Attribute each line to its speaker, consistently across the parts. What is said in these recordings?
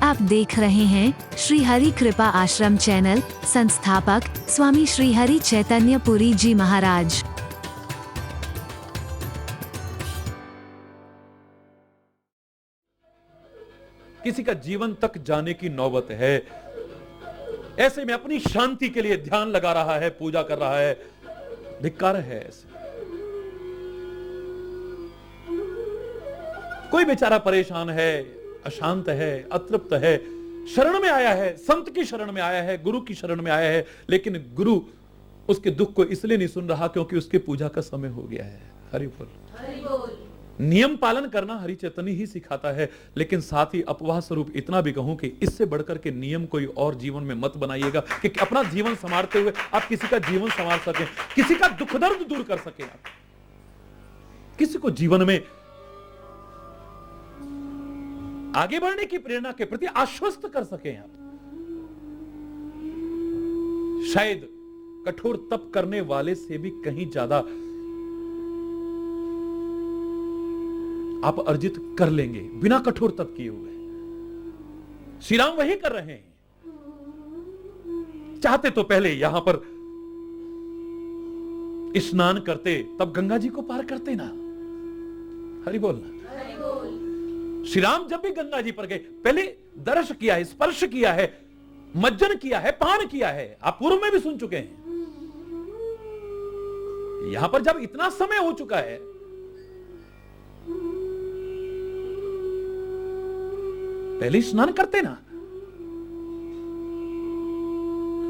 Speaker 1: आप देख रहे हैं श्री हरि कृपा आश्रम चैनल। संस्थापक स्वामी श्री हरि चैतन्य पुरी जी महाराज।
Speaker 2: किसी का जीवन तक जाने की नौबत है, ऐसे में अपनी शांति के लिए ध्यान लगा रहा है, पूजा कर रहा है, धिक्कार है। ऐसे कोई बेचारा परेशान है, अशांत है, अतृप्त है, शरण में आया है, संत की शरण में आया है, गुरु की शरण में आया है, लेकिन गुरु उसके दुख को इसलिए नहीं सुन रहा क्योंकि उसकी पूजा का समय हो गया है। हरि बोल। नियम पालन करना हरि चैतन्य ही सिखाता है, लेकिन साथ ही अपवाह स्वरूप इतना भी कहूं कि इससे बढ़कर के नियम कोई और जीवन में मत बनाइएगा कि अपना जीवन संवारते हुए आप किसी का जीवन संवार सकें, किसी का दुख दर्द दूर कर सकें, आप किसी को जीवन में आगे बढ़ने की प्रेरणा के प्रति आश्वस्त कर सकें। आप शायद कठोर तप करने वाले से भी कहीं ज्यादा आप अर्जित कर लेंगे बिना कठोर तप किए हुए। श्री राम वही कर रहे हैं। चाहते तो पहले यहां पर स्नान करते, तब गंगा जी को पार करते ना। हरि बोल। श्री राम जब भी गंगा जी पर गए, पहले दर्श किया है, स्पर्श किया है, मज्जन किया है, पान किया है। आप पूर्व में भी सुन चुके हैं। यहां पर जब इतना समय हो चुका है, पहले स्नान करते ना।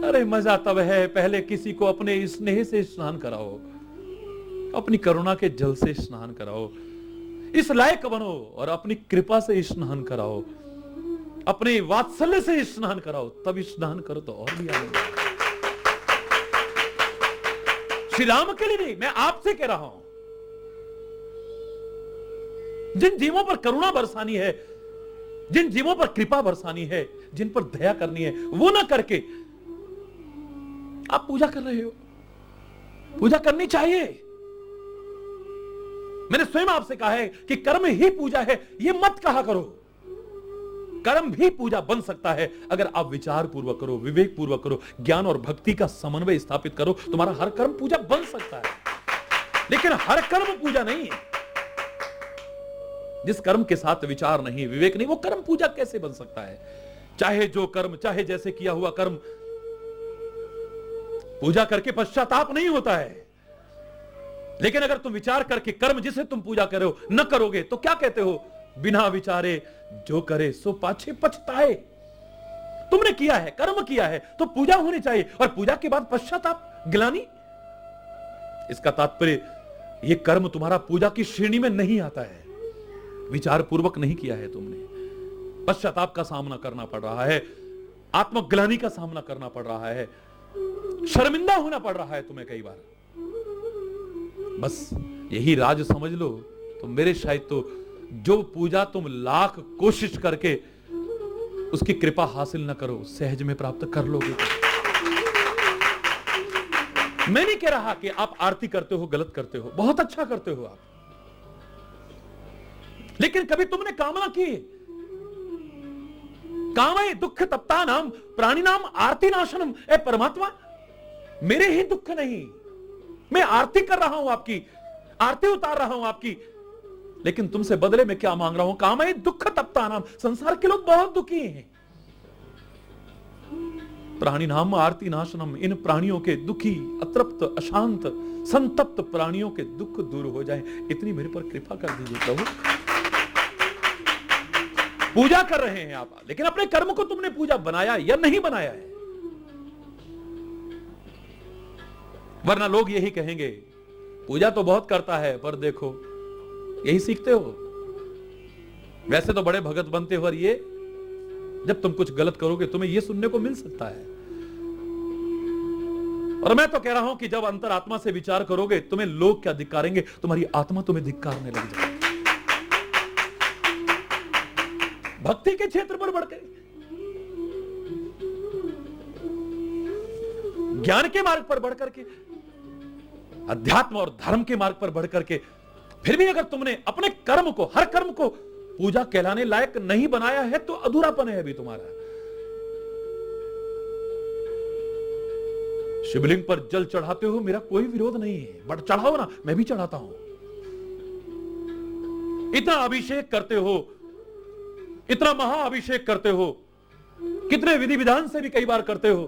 Speaker 2: अरे मजा तब है, पहले किसी को अपने स्नेह से स्नान कराओ, अपनी करुणा के जल से स्नान कराओ, इस लायक बनो और अपनी कृपा से स्नान कराओ, अपने वात्सल्य से स्नान कराओ, तब स्नान करो तो और भी आनंद। श्री राम के लिए नहीं, मैं आपसे कह रहा हूं, जिन जीवों पर करुणा बरसानी है, जिन जीवों पर कृपा बरसानी है, जिन पर दया करनी है, वो ना करके आप पूजा कर रहे हो। पूजा करनी चाहिए। मैंने स्वयं आपसे कहा है कि कर्म ही पूजा है, यह मत कहा करो। कर्म भी पूजा बन सकता है अगर आप विचार पूर्वक करो, विवेक पूर्वक करो, ज्ञान और भक्ति का समन्वय स्थापित करो। तुम्हारा हर कर्म पूजा बन सकता है, लेकिन हर कर्म पूजा नहीं है। जिस कर्म के साथ विचार नहीं, विवेक नहीं, वो कर्म पूजा कैसे बन सकता है? चाहे जो कर्म, चाहे जैसे किया हुआ कर्म, पूजा करके पश्चाताप नहीं होता है। लेकिन अगर तुम विचार करके कर्म जिसे तुम पूजा कर रहे हो न करोगे तो क्या कहते हो? बिना विचारे जो करे सो पाछे पछताए। तुमने किया है, कर्म किया है, तो पूजा होनी चाहिए, और पूजा के बाद पश्चाताप, गिलानी। इसका तात्पर्य यह कर्म तुम्हारा पूजा की श्रेणी में नहीं आता है। विचार पूर्वक नहीं किया है तुमने, पश्चाताप का सामना करना पड़ रहा है, आत्मग्लानि का सामना करना पड़ रहा है, शर्मिंदा होना पड़ रहा है तुम्हें कई बार। बस यही राज समझ लो तो मेरे शायद तो जो पूजा तुम लाख कोशिश करके उसकी कृपा हासिल न करो, सहज में प्राप्त कर लोगे। मैं नहीं कह रहा कि आप आरती करते हो गलत करते हो, बहुत अच्छा करते हो आप, लेकिन कभी तुमने कामना की? कामये दुख तप्ता नाम प्राणी नाम आरती नाशनम। ए परमात्मा, मेरे ही दुख नहीं, मैं आरती कर रहा हूं आपकी, आरती उतार रहा हूं आपकी, लेकिन तुमसे बदले में क्या मांग रहा हूं? कामये दुख तप्ता नाम। संसार के लोग बहुत दुखी हैं। प्राणी नाम आरती नाशनम। इन प्राणियों के दुखी, अतृप्त, अशांत, संतप्त प्राणियों के दुख दूर हो जाए, इतनी मेरे पर कृपा कर दीजिए प्रभु। पूजा कर रहे हैं आप, लेकिन अपने कर्म को तुमने पूजा बनाया या नहीं बनाया है? वरना लोग यही कहेंगे, पूजा तो बहुत करता है, पर देखो, यही सीखते हो। वैसे तो बड़े भगत बनते हो, और ये जब तुम कुछ गलत करोगे तुम्हें यह सुनने को मिल सकता है। और मैं तो कह रहा हूं कि जब अंतरात्मा से विचार करोगे, तुम्हें लोग क्या धिक्कारेंगे, तुम्हारी आत्मा तुम्हें धिक्कारने लग जाएगी। भक्ति के क्षेत्र पर बढ़ गए, ज्ञान के मार्ग पर बढ़कर के, अध्यात्म और धर्म के मार्ग पर बढ़कर के, फिर भी अगर तुमने अपने कर्म को, हर कर्म को पूजा कहलाने लायक नहीं बनाया है तो अधूरापन है अभी तुम्हारा। शिवलिंग पर जल चढ़ाते हो, मेरा कोई विरोध नहीं है, बट चढ़ाओ ना, मैं भी चढ़ाता हूं। इतना अभिषेक करते हो, इतना महाअभिषेक करते हो, कितने विधि विधान से भी कई बार करते हो,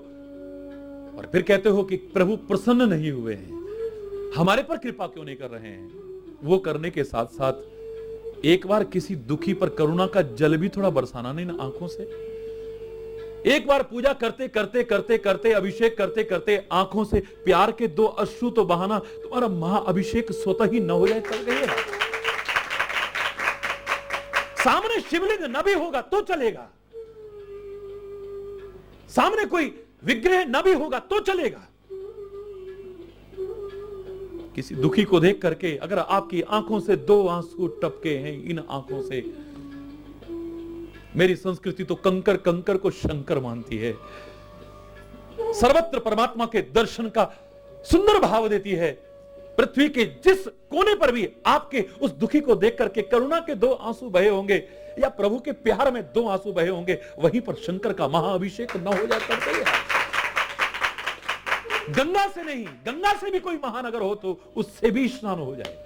Speaker 2: और फिर कहते हो कि प्रभु प्रसन्न नहीं हुए हैं, हमारे पर कृपा क्यों नहीं कर रहे हैं। वो करने के साथ साथ एक बार किसी दुखी पर करुणा का जल भी थोड़ा बरसाना नहीं ना आंखों से। एक बार पूजा करते करते करते करते, अभिषेक करते करते आंखों से प्यार के 2 अश्रु तो बहाना, तुम्हारा महाअभिषेक स्वतः ही न हो जाए, चल गई है। सामने शिवलिंग न भी होगा तो चलेगा, सामने कोई विग्रह न भी होगा तो चलेगा। किसी दुखी को देख करके अगर आपकी आंखों से 2 आंसू टपके हैं, इन आंखों से, मेरी संस्कृति तो कंकर कंकर को शंकर मानती है, सर्वत्र परमात्मा के दर्शन का सुंदर भाव देती है। पृथ्वी के जिस कोने पर भी आपके उस दुखी को देख करके करुणा के 2 आंसू बहे होंगे या प्रभु के प्यार में 2 आंसू बहे होंगे, वहीं पर शंकर का महाअभिषेक न हो जाता है। गंगा से नहीं, गंगा से भी कोई महानगर हो तो उससे भी स्नान हो जाएगा।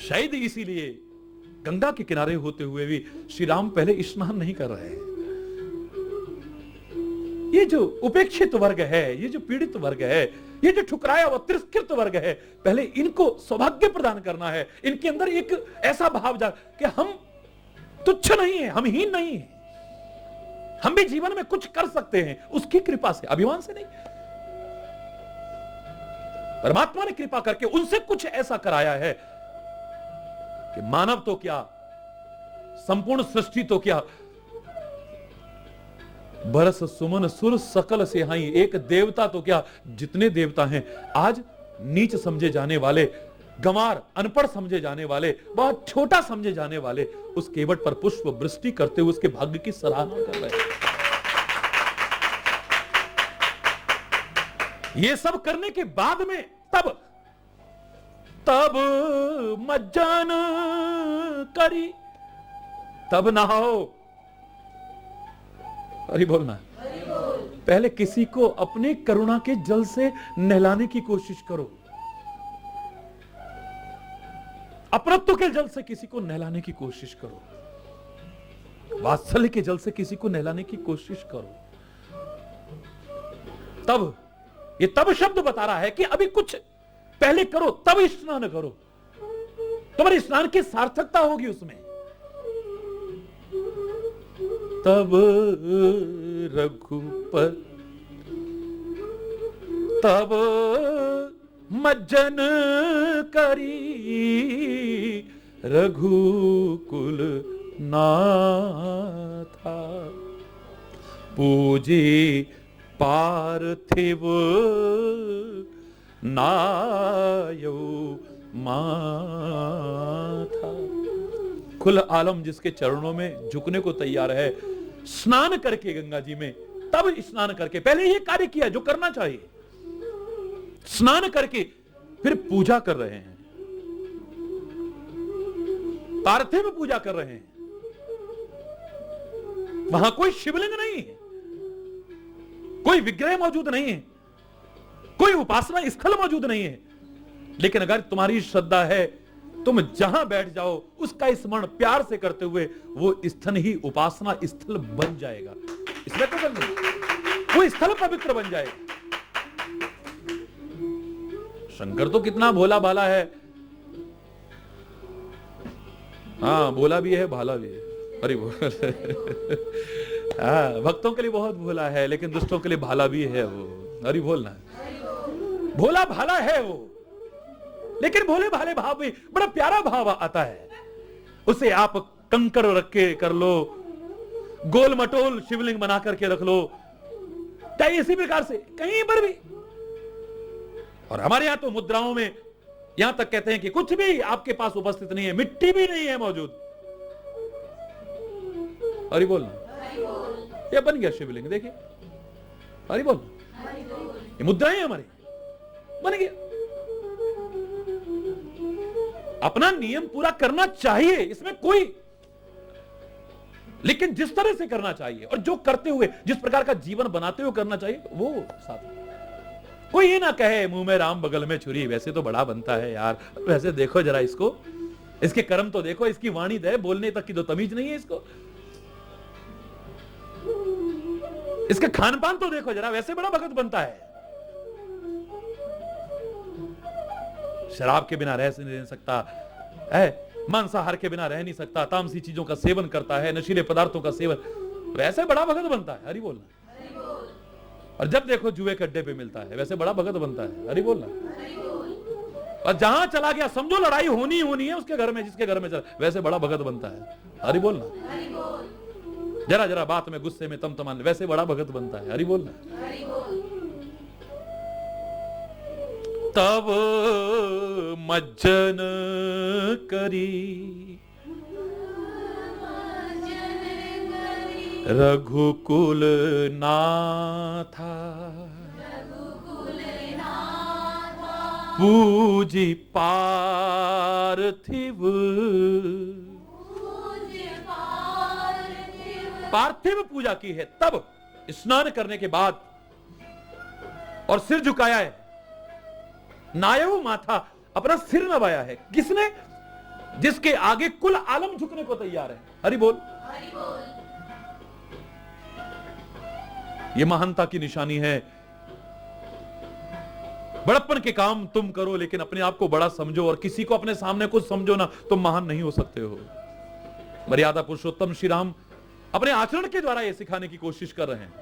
Speaker 2: शायद इसीलिए गंगा के किनारे होते हुए भी श्री राम पहले स्नान नहीं कर रहे हैं। ये जो उपेक्षित वर्ग है, ये जो पीड़ित वर्ग है, ये जो ठुकराया व तिरस्कृत वर्ग है, पहले इनको सौभाग्य प्रदान करना है। इनके अंदर एक ऐसा भाव जाग कि हम तुच्छ नहीं है, हम हीन नहीं है, हम भी जीवन में कुछ कर सकते हैं, उसकी कृपा से, अभिमान से नहीं। परमात्मा ने कृपा करके उनसे कुछ ऐसा कराया है कि मानव तो क्या, संपूर्ण सृष्टि तो क्या, बरस सुमन सुर सकल से हाई, एक देवता तो क्या, जितने देवता हैं आज नीच समझे जाने वाले, गंवार, अनपढ़ समझे जाने वाले, बहुत छोटा समझे जाने वाले, उस केवट पर पुष्प वृष्टि करते हुए उसके भाग्य की सराहना कर रहे हैं। ये सब करने के बाद में तब मज्जन करी, तब नहाओ। अरे बोलना, पहले किसी को अपने करुणा के जल से नहलाने की कोशिश करो, अपनत्व के जल से किसी को नहलाने की कोशिश करो, वात्सल्य के जल से किसी को नहलाने की कोशिश करो। तब ये तब शब्द बता रहा है कि अभी कुछ पहले करो, तब स्नान करो, तुम्हारे स्नान की सार्थकता होगी उसमें। तब रघुपर तब मज्जन करी, रघुकुल नाथा, पूजे पार्थिव नायो माथा। कुल आलम जिसके चरणों में झुकने को तैयार है, स्नान करके गंगा जी में, तब स्नान करके, पहले ये कार्य किया जो करना चाहिए, स्नान करके फिर पूजा कर रहे हैं, पार्थिव पूजा कर रहे हैं। वहां कोई शिवलिंग नहीं है, कोई विग्रह मौजूद नहीं है, कोई उपासना स्थल मौजूद नहीं है, लेकिन अगर तुम्हारी श्रद्धा है, तुम जहां बैठ जाओ उसका स्मरण प्यार से करते हुए वो स्थल ही उपासना स्थल बन जाएगा। इसमें तो नहीं, वो स्थल पवित्र बन जाएगा। शंकर तो कितना भोला भाला है, हाँ भोला भी है भाला भी है। अरे हाँ, भक्तों के लिए बहुत भोला है, लेकिन दुष्टों के लिए भाला भी है वो। अरे बोलना, भोला भाला है वो, लेकिन भोले भाले भाव में बड़ा प्यारा भाव आता है। उसे आप कंकर रख के कर लो, गोल मटोल शिवलिंग बना करके रख लो, चाहे इसी प्रकार से कहीं पर भी। और हमारे यहां तो मुद्राओं में यहां तक कहते हैं कि कुछ भी आपके पास उपस्थित नहीं है, मिट्टी भी नहीं है मौजूद। हरि बोल, ये बन गया शिवलिंग, देखिए हरि बोल, ये मुद्राएं हमारी बन गया। अपना नियम पूरा करना चाहिए, इसमें कोई, लेकिन जिस तरह से करना चाहिए और जो करते हुए जिस प्रकार का जीवन बनाते हुए करना चाहिए वो साथ। कोई ये ना कहे मुंह में राम बगल में छुरी, वैसे तो बड़ा बनता है यार, वैसे देखो जरा इसको, इसके कर्म तो देखो, इसकी वाणी दे, बोलने तक की तो तमीज नहीं है इसको, इसका खान पान तो देखो जरा, वैसे बड़ा भगत बनता है। शराब के बिना रह नहीं सकता है, मांसाहार के बिना रह नहीं सकता, तामसी चीजों का सेवन करता है, नशीले पदार्थों का सेवन, वैसे बड़ा भगत बनता है। हरि बोलना। और जब देखो जुए के अड्डे पे मिलता है, वैसे बड़ा भगत बनता है। हरि बोलना। और जहां चला गया समझो लड़ाई होनी होनी है उसके घर में, जिसके घर में चला, वैसे बड़ा भगत बनता है। हरि बोलना। जरा जरा बात में गुस्से में तमतमान, वैसे बड़ा भगत बनता है। हरि बोलना। तब मज्जन करी रघुकुल नाथा, पूजी पार्थिव, पार्थिव पूजा की है। तब स्नान करने के बाद और सिर झुकाया है, नायव माथा, अपना सिर नवाया है। किसने? जिसके आगे कुल आलम झुकने को तैयार है। हरि बोल। ये महानता की निशानी है। बड़प्पन के काम तुम करो लेकिन अपने आप को बड़ा समझो, और किसी को अपने सामने कुछ समझो ना, तुम महान नहीं हो सकते हो। मर्यादा पुरुषोत्तम श्री राम अपने आचरण के द्वारा यह सिखाने की कोशिश कर रहे हैं।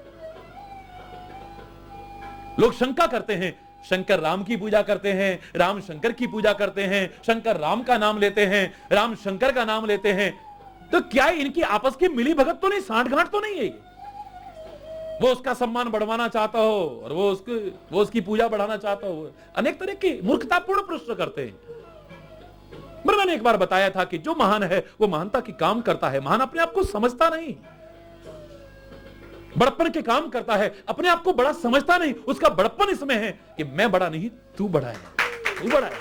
Speaker 2: लोग शंका करते हैं, शंकर राम की पूजा करते हैं, राम शंकर की पूजा करते हैं, शंकर राम का नाम लेते हैं, राम शंकर का नाम लेते हैं, तो क्या इनकी आपस की मिली भगत तो नहीं, सांठगांठ तो नहीं है? वो उसका सम्मान बढ़वाना चाहता हो और वो उसकी पूजा बढ़ाना चाहता हो, अनेक तरह की मूर्खतापूर्ण प्रश्न करते हैं। पर मैंने एक बार बताया था कि जो महान है वो महानता की काम करता है, महान अपने आप को समझता नहीं, बड़प्पन के काम करता है, अपने आप को बड़ा समझता नहीं। उसका बड़प्पन इसमें है कि मैं बड़ा नहीं, तू बड़ा है, तू बड़ा है।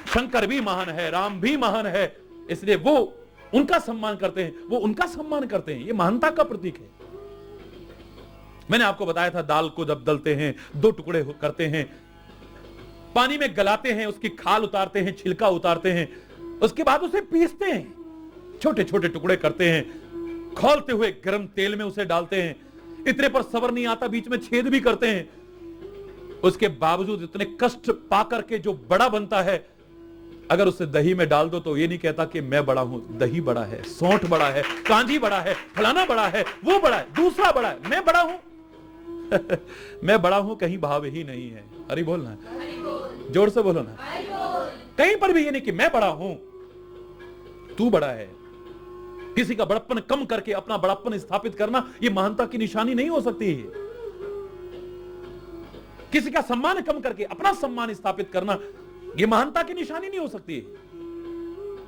Speaker 2: शंकर भी महान है, राम भी महान है, इसलिए वो उनका सम्मान करते हैं, वो उनका सम्मान करते हैं। ये महानता का प्रतीक है। मैंने आपको बताया था, दाल को जब दलते हैं, दो टुकड़े करते हैं, पानी में गलाते हैं, उसकी खाल उतारते हैं, छिलका उतारते हैं, उसके बाद उसे पीसते हैं, छोटे छोटे टुकड़े करते हैं, खौलते हुए गर्म तेल में उसे डालते हैं। इतने पर सबर नहीं आता, बीच में छेद भी करते हैं। उसके बावजूद इतने कष्ट पाकर के जो बड़ा बनता है, अगर उसे दही में डाल दो तो ये नहीं कहता कि मैं बड़ा हूं, दही बड़ा है, सौंठ बड़ा है, कांजी बड़ा है, फलाना बड़ा है, वो बड़ा है, दूसरा बड़ा है, मैं बड़ा हूं। मैं बड़ा हूं कहीं भाव ही नहीं है। हरि बोलना, जोर से बोलो ना। कहीं पर भी ये नहीं कि मैं बड़ा हूं, तू बड़ा है। किसी का बड़प्पन कम करके अपना बड़प्पन स्थापित करना, ये महानता की निशानी नहीं हो सकती है। किसी का सम्मान कम करके अपना सम्मान स्थापित करना, ये महानता की निशानी नहीं हो सकती है।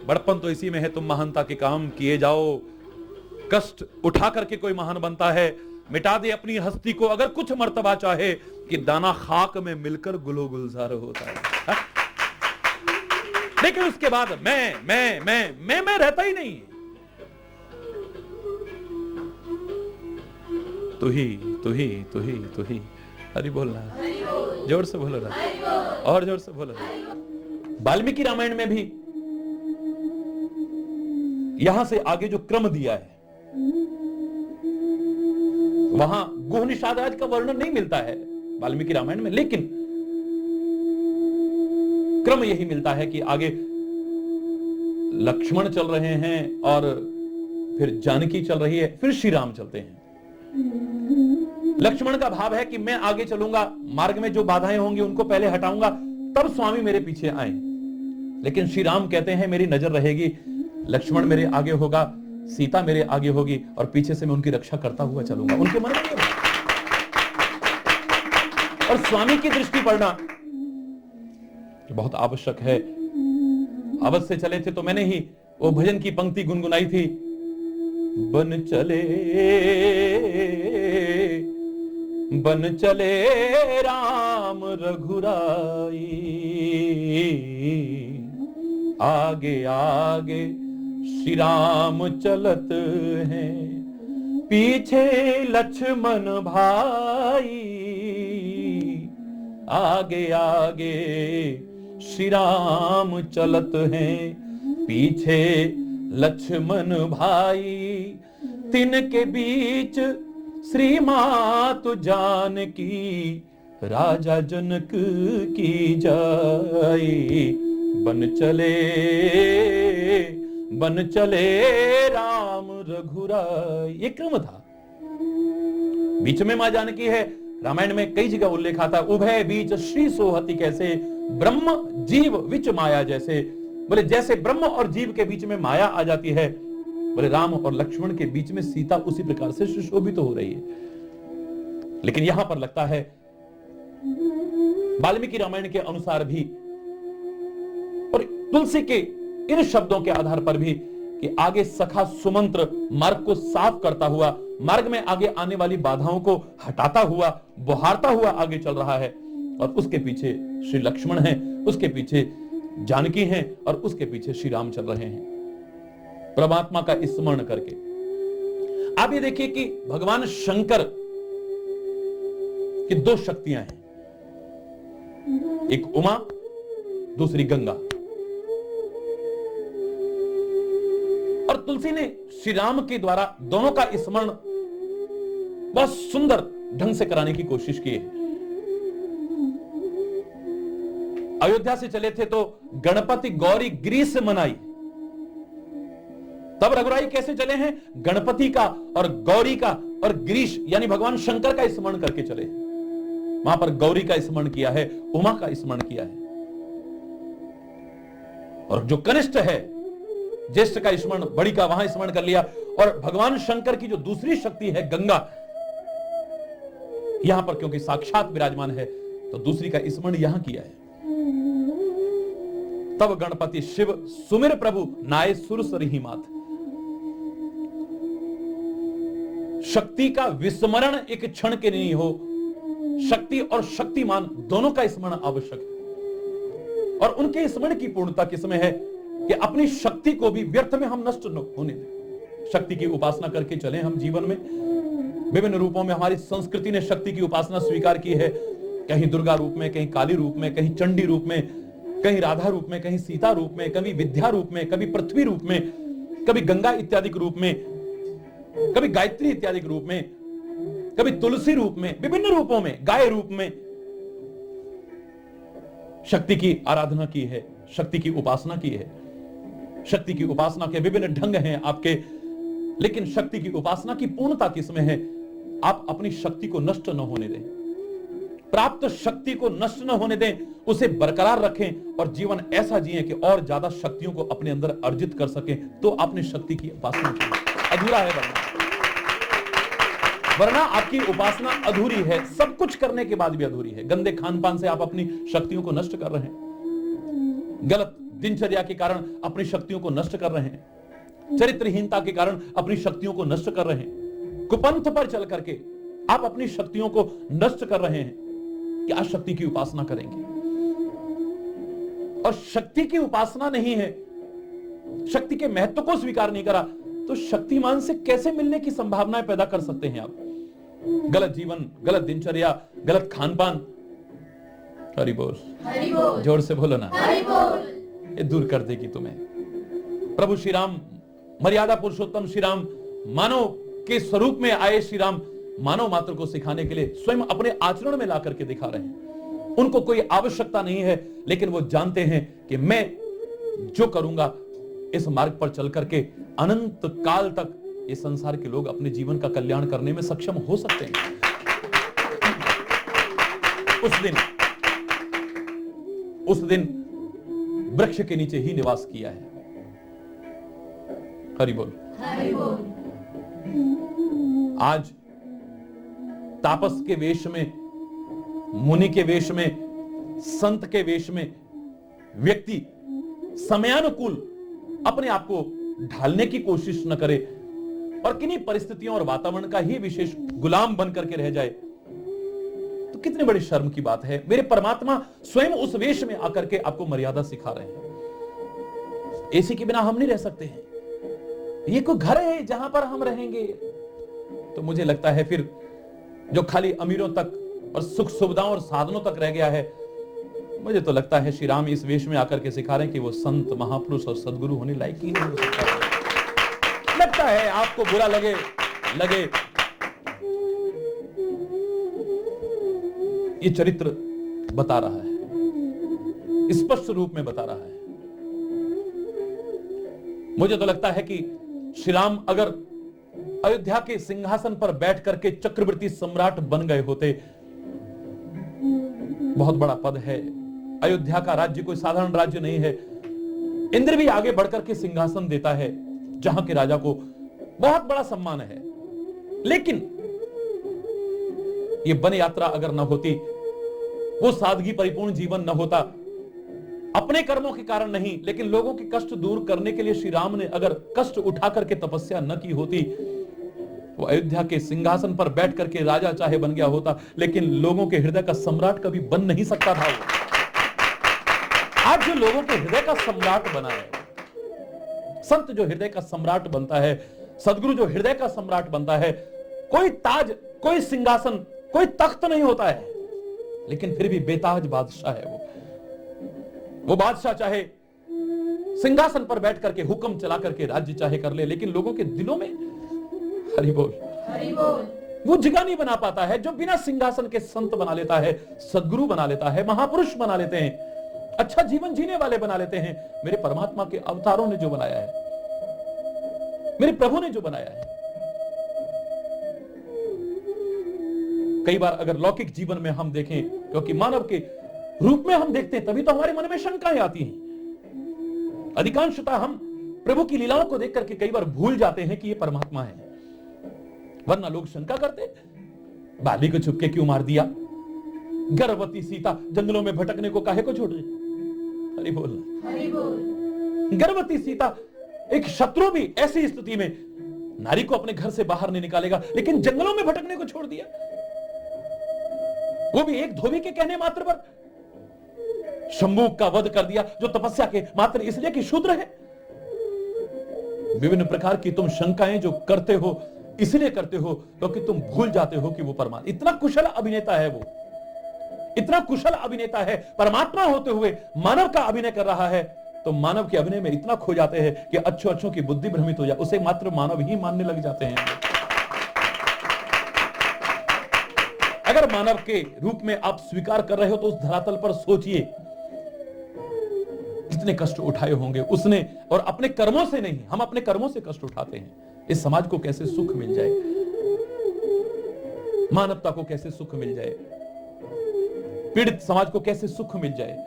Speaker 2: बड़प्पन तो इसी में है, तुम महानता के काम किए जाओ। कष्ट उठा करके कोई महान बनता है, मिटा दे अपनी हस्ती को अगर कुछ मर्तबा चाहे, कि दाना खाक में मिलकर गुलो गुलजार होता है। लेकिन उसके बाद मैं रहता ही नहीं। तू ही। हरि बोलना, जोर से बोलो ना, और जोर से बोलो ना। वाल्मीकि रामायण में भी यहां से आगे जो क्रम दिया है, वहां गुह निषाद का वर्णन नहीं मिलता है वाल्मीकि रामायण में, लेकिन क्रम यही मिलता है कि आगे लक्ष्मण चल रहे हैं और फिर जानकी चल रही है, फिर श्री राम चलते हैं। लक्ष्मण का भाव है कि मैं आगे चलूंगा, मार्ग में जो बाधाएं होंगी उनको पहले हटाऊंगा, तब स्वामी मेरे पीछे आए। लेकिन श्री राम कहते हैं मेरी नजर रहेगी, लक्ष्मण मेरे आगे होगा, सीता मेरे आगे होगी, और पीछे से मैं उनकी रक्षा करता हुआ चलूंगा। उनके मन में और स्वामी की दृष्टि पड़ना बहुत आवश्यक है। अवध से चले थे तो मैंने ही वो भजन की पंक्ति गुनगुनाई थी, बन चले बन चले राम रघुराई, आगे आगे श्री राम चलत हैं, पीछे लक्ष्मण भाई, आगे आगे श्री राम चलत हैं, पीछे लक्ष्मण भाई, तिनके बीच श्री मातु जानकी, राजा जनक की जाई, बन चले राम रघुराई। ये क्रम था। बीच में मां जानकी है, रामायण में कई जगह उल्लेख आता है, उभय बीच श्री सोहति कैसे, ब्रह्म जीव विच माया जैसे। बोले जैसे ब्रह्म और जीव के बीच में माया आ जाती है, बोले राम और लक्ष्मण के बीच में सीता उसी प्रकार से सुशोभित हो रही है। लेकिन यहां पर लगता है वाल्मीकि रामायण के अनुसार भी और तुलसी के इन शब्दों के आधार पर भी कि आगे सखा सुमंत्र मार्ग को साफ करता हुआ, मार्ग में आगे आने वाली बाधाओं को हटाता हुआ, बुहारता हुआ आगे चल रहा है, और उसके पीछे श्री लक्ष्मण हैं, उसके पीछे जानकी हैं, और उसके पीछे श्री राम चल रहे हैं परमात्मा का स्मरण करके। आप ये देखिए कि भगवान शंकर की दो शक्तियां हैं, एक उमा, दूसरी गंगा। और तुलसी ने श्री राम के द्वारा दोनों का स्मरण बहुत सुंदर ढंग से कराने की कोशिश की है। अयोध्या से चले थे तो गणपति गौरी गिरीश मनाई, तब रघुराई कैसे चले हैं? गणपति का और गौरी का और गिरीश यानी भगवान शंकर का स्मरण करके चले। वहां पर गौरी का स्मरण किया है, उमा का स्मरण किया है, और जो कनिष्ठ है ज्येष्ठ का स्मरण, बड़ी का वहां स्मरण कर लिया, और भगवान शंकर की जो दूसरी शक्ति है गंगा, यहां पर क्योंकि साक्षात विराजमान है तो दूसरी का स्मरण यहां किया है। तब गणपति शिव सुमिर प्रभु नाय सुर सरही मात। शक्ति का विस्मरण एक क्षण के नहीं हो, शक्ति और शक्तिमान दोनों का स्मरण आवश्यक है। और उनके स्मरण की पूर्णता किसमें है कि अपनी शक्ति को भी व्यर्थ में हम नष्ट न होने दें। शक्ति की उपासना करके चले हम जीवन में। विभिन्न रूपों में हमारी संस्कृति ने शक्ति की उपासना स्वीकार की है, कहीं दुर्गा रूप में, कहीं काली रूप में, कहीं चंडी रूप में, कहीं राधा रूप में, कहीं सीता रूप में, कभी विद्या रूप में, कभी पृथ्वी रूप में, कभी गंगा इत्यादि रूप में, कभी गायत्री इत्यादि रूप में, कभी तुलसी रूप में, विभिन्न रूपों में, गाय रूप में शक्ति की आराधना की है, शक्ति की उपासना की है। शक्ति की उपासना के विभिन्न ढंग हैं आपके, लेकिन शक्ति की उपासना की पूर्णता किसमें है? आप अपनी शक्ति को नष्ट न होने दें, प्राप्त शक्ति को नष्ट न होने दें, उसे बरकरार रखें और जीवन ऐसा जिए कि और ज्यादा शक्तियों को अपने अंदर अर्जित कर सकें। तो आपने शक्ति की उपासना की। अधूरा है वरना आपकी उपासना अधूरी है, सब कुछ करने के बाद भी अधूरी है। गंदे खान पान से आप अपनी शक्तियों को नष्ट कर रहे हैं, गलत दिनचर्या के कारण अपनी शक्तियों को नष्ट कर रहे हैं, चरित्रहीनता के कारण अपनी शक्तियों को नष्ट कर रहे हैं, कुपंथ पर चल करके आप अपनी शक्तियों को नष्ट कर रहे हैं। क्या शक्ति की उपासना करेंगे? और शक्ति की उपासना नहीं है, शक्ति के महत्व को स्वीकार नहीं करा, तो शक्तिमान से कैसे मिलने की संभावनाएं पैदा कर सकते हैं आप? गलत जीवन, गलत दिनचर्या, गलत खान पान, हरि बोल, जोर से बोलो ना, ये दूर कर देगी तुम्हें। प्रभु श्री राम, मर्यादा पुरुषोत्तम श्री राम, मानव के स्वरूप में आए श्री राम, मानव मात्र को सिखाने के लिए स्वयं अपने आचरण में ला करके दिखा रहे हैं। उनको कोई आवश्यकता नहीं है, लेकिन वो जानते हैं कि मैं जो करूंगा इस मार्ग पर चल करके अनंत काल तक इस संसार के लोग अपने जीवन का कल्याण करने में सक्षम हो सकते हैं। उस दिन वृक्ष के नीचे ही निवास किया है। हरि बोल। आज तापस के वेश में, मुनि के वेश में, संत के वेश में व्यक्ति समयानुकूल अपने आप को ढालने की कोशिश न करे और किन्हीं परिस्थितियों और वातावरण का ही विशेष गुलाम बन करके रह जाए, कितनी बड़ी शर्म की बात है। मेरे परमात्मा स्वयं उस वेश में आकर के आपको मर्यादा सिखा रहे हैं। एसी के बिना हम नहीं रह सकते हैं, ये कोई घर है जहां पर हम रहेंगे। तो मुझे लगता है फिर जो खाली अमीरों तक और सुख सुविधाओं और साधनों तक रह गया है, मुझे तो लगता है श्री राम इस वेश में आकर के सिखा रहे हैं कि वो संत महापुरुष और सदगुरु होने लायक ही नहीं हो सकता। लगता है आपको बुरा लगे, ये चरित्र बता रहा है, स्पष्ट रूप में बता रहा है। मुझे तो लगता है कि श्री राम अगर अयोध्या के सिंहासन पर बैठ करके चक्रवर्ती सम्राट बन गए होते, बहुत बड़ा पद है। अयोध्या का राज्य कोई साधारण राज्य नहीं है। इंद्र भी आगे बढ़कर के सिंहासन देता है, जहां के राजा को बहुत बड़ा सम्मान है। लेकिन ये वन यात्रा अगर न होती, वो सादगी परिपूर्ण जीवन न होता, अपने कर्मों के कारण नहीं लेकिन लोगों के कष्ट दूर करने के लिए श्री राम ने अगर कष्ट उठा करके तपस्या न की होती, वो अयोध्या के सिंहासन पर बैठ करके राजा चाहे बन गया होता, लेकिन लोगों के हृदय का सम्राट कभी बन नहीं सकता था वो। आज जो लोगों के हृदय का सम्राट बना है, संत जो हृदय का सम्राट बनता है, सदगुरु जो हृदय का सम्राट बनता है, कोई ताज, कोई सिंहासन, कोई तख्त नहीं होता है, लेकिन फिर भी बेताज बादशाह है वो बादशाह चाहे सिंहासन पर बैठ करके हुक्म चला करके राज्य चाहे कर ले, लेकिन लोगों के दिलों में हरि बोल वो जगह नहीं बना पाता है। जो बिना सिंहासन के संत बना लेता है, सदगुरु बना लेता है, महापुरुष बना लेते हैं, अच्छा जीवन जीने वाले बना लेते हैं। मेरे परमात्मा के अवतारों ने जो बनाया है, मेरे प्रभु ने जो बनाया है। कई बार अगर लौकिक जीवन में हम देखें, क्योंकि मानव के रूप में हम देखते हैं, तभी तो हमारे मन में शंकाएं आती हैं। अधिकांशतः हम प्रभु की लीलाओं को देख करके कई बार भूल जाते हैं कि ये परमात्मा है। वरना लोग शंका करते, बाली को छुपके क्यों मार दिया, गर्भवती सीता जंगलों में भटकने को काहे को छोड़ दी। हरि बोल। गर्भवती सीता, एक शत्रु भी ऐसी स्थिति में नारी को अपने घर से बाहर नहीं निकालेगा, लेकिन जंगलों में भटकने को छोड़ दिया, वो भी एक धोबी के कहने मात्र पर। शंभू का वध कर दिया, जो तपस्या के मात्र इसलिए कि शूद्र है। विभिन्न प्रकार की तुम शंकाएं जो करते हो, इसलिए करते हो क्योंकि तुम भूल जाते हो कि वो परमात्मा। इतना कुशल अभिनेता है वो, इतना कुशल अभिनेता है, परमात्मा होते हुए मानव का अभिनय कर रहा है। तो मानव के अभिनय में इतना खो जाते हैं कि अच्छों की बुद्धि भ्रमित हो जाए, उसे मात्र मानव ही मानने लग जाते हैं। अगर मानव के रूप में आप स्वीकार कर रहे हो तो उस धरातल पर सोचिए कितने कष्ट उठाए होंगे उसने, और अपने कर्मों से नहीं, हम अपने कर्मों से कष्ट उठाते हैं। इस समाज को कैसे सुख मिल जाए, मानवता को कैसे सुख मिल जाए, पीड़ित समाज को कैसे सुख मिल जाए।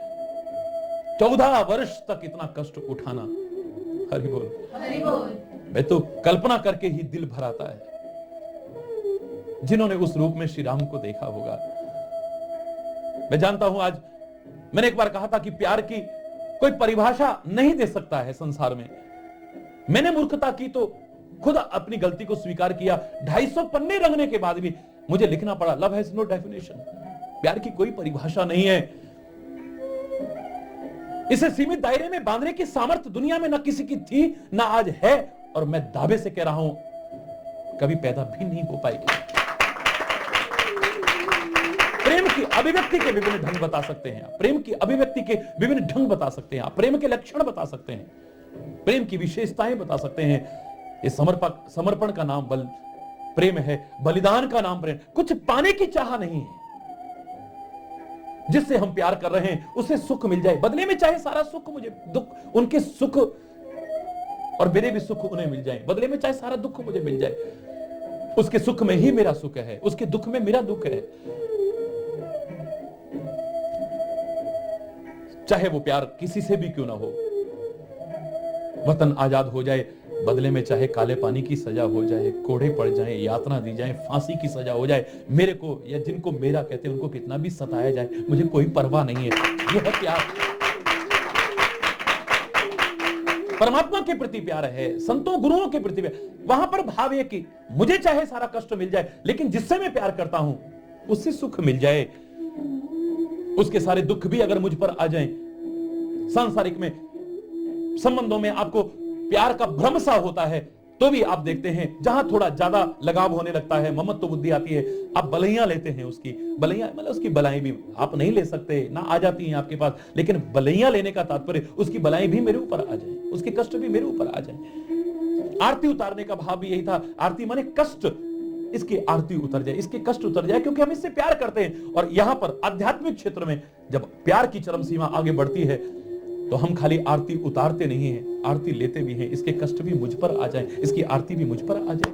Speaker 2: 14 वर्ष तक इतना कष्ट उठाना, हरि बोल। मैं तो कल्पना करके ही दिल भर आता है। जिन्होंने उस रूप में श्री राम को देखा होगा, मैं जानता हूं। आज मैंने एक बार कहा था कि प्यार की कोई परिभाषा नहीं दे सकता है संसार में। मैंने मूर्खता की तो खुद अपनी गलती को स्वीकार किया। 250 पन्ने रंगने के बाद भी मुझे लिखना पड़ा, लव हैज नो डेफिनेशन। प्यार की कोई परिभाषा नहीं है। इसे सीमित दायरे में बांधने की सामर्थ्य दुनिया में न किसी की थी, न आज है, और मैं दावे से कह रहा हूं कभी पैदा भी नहीं हो पाएगी। प्रेम की अभिव्यक्ति के विभिन्न ढंग बता सकते हैं, प्रेम की अभिव्यक्ति के विभिन्न ढंग बता सकते हैं, प्रेम के लक्षण बता सकते हैं, प्रेम की विशेषताएं बता सकते हैं। ये समर्पण का नाम बल प्रेम है, बलिदान का नाम प्रेम। कुछ पाने की चाह नहीं है, जिससे हम प्यार कर रहे हैं उसे सुख मिल जाए, बदले में चाहे सारा सुख मुझे, दुख उनके सुख और मेरे भी सुख उन्हें मिल जाए, बदले में चाहे सारा दुख मुझे मिल जाए। उसके सुख में ही मेरा सुख है, उसके दुख में मेरा दुख है। चाहे वो प्यार किसी से भी क्यों ना हो, वतन आजाद हो जाए, बदले में चाहे काले पानी की सजा हो जाए, कोड़े पड़ जाए, यातना दी जाए, फांसी की सजा हो जाए, मेरे को या जिनको मेरा कहते हैं उनको कितना भी सताया जाए, मुझे कोई परवाह नहीं है। यह है प्यार, परमात्मा के प्रति प्यार है, संतों गुरुओं के प्रति प्यार। वहां पर भाव है कि मुझे चाहे सारा कष्ट मिल जाए, लेकिन जिससे मैं प्यार करता हूं उससे सुख मिल जाए। उसके सारे दुख भी अगर मुझ पर आ जाएं, सांसारिक में संबंधों में आपको प्यार का भ्रम सा होता है, तो भी आप देखते हैं जहां थोड़ा ज्यादा लगाव होने लगता है, ममत्व बुद्धि आती है, आप बलैयां लेते हैं। उसकी बलैयां मतलब उसकी बलाएं भी आप नहीं ले सकते, ना आ जाती हैं आपके पास, लेकिन बलैयां लेने का तात्पर्य उसकी बलाएं भी मेरे ऊपर आ जाए, उसके कष्ट भी मेरे ऊपर आ जाए। आरती उतारने का भाव भी यही था। आरती माने कष्ट, इसकी आरती उतर जाए, इसके कष्ट उतर जाए, क्योंकि हम इससे प्यार करते हैं। और यहां पर आध्यात्मिक क्षेत्र में जब प्यार की चरम सीमा आगे बढ़ती है, तो हम खाली आरती उतारते नहीं हैं, आरती लेते भी हैं। इसके कष्ट भी मुझ पर आ जाए, इसकी आरती भी मुझ पर आ जाए।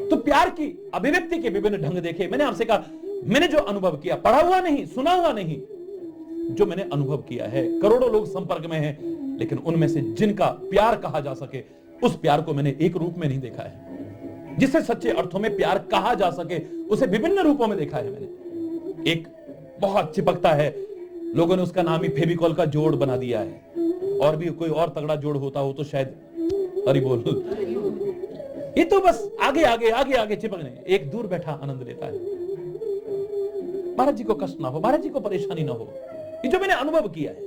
Speaker 2: तो प्यार की अभिव्यक्ति के विभिन्न ढंग देखे। मैंने आपसे कहा, मैंने जो अनुभव किया, पढ़ा हुआ नहीं, सुना हुआ नहीं, जो मैंने अनुभव किया है, करोड़ों लोग संपर्क में हैं, लेकिन उनमें से जिनका प्यार कहा जा सके, उस प्यार को मैंने एक रूप में नहीं देखा है। जिसे सच्चे अर्थों में प्यार कहा जा सके, उसे विभिन्न रूपों में देखा है मैंने। एक बहुत चिपकता है, लोगों ने उसका नाम ही फेविकॉल का जोड़ बना दिया है, और भी कोई और तगड़ा जोड़ होता हो तो शायद हरि बोल। ये तो बस आगे आगे आगे आगे चिपकने, एक दूर बैठा आनंद लेता है। महाराज जी को कष्ट ना हो, महाराज जी को परेशानी ना हो। ये जो मैंने अनुभव किया है,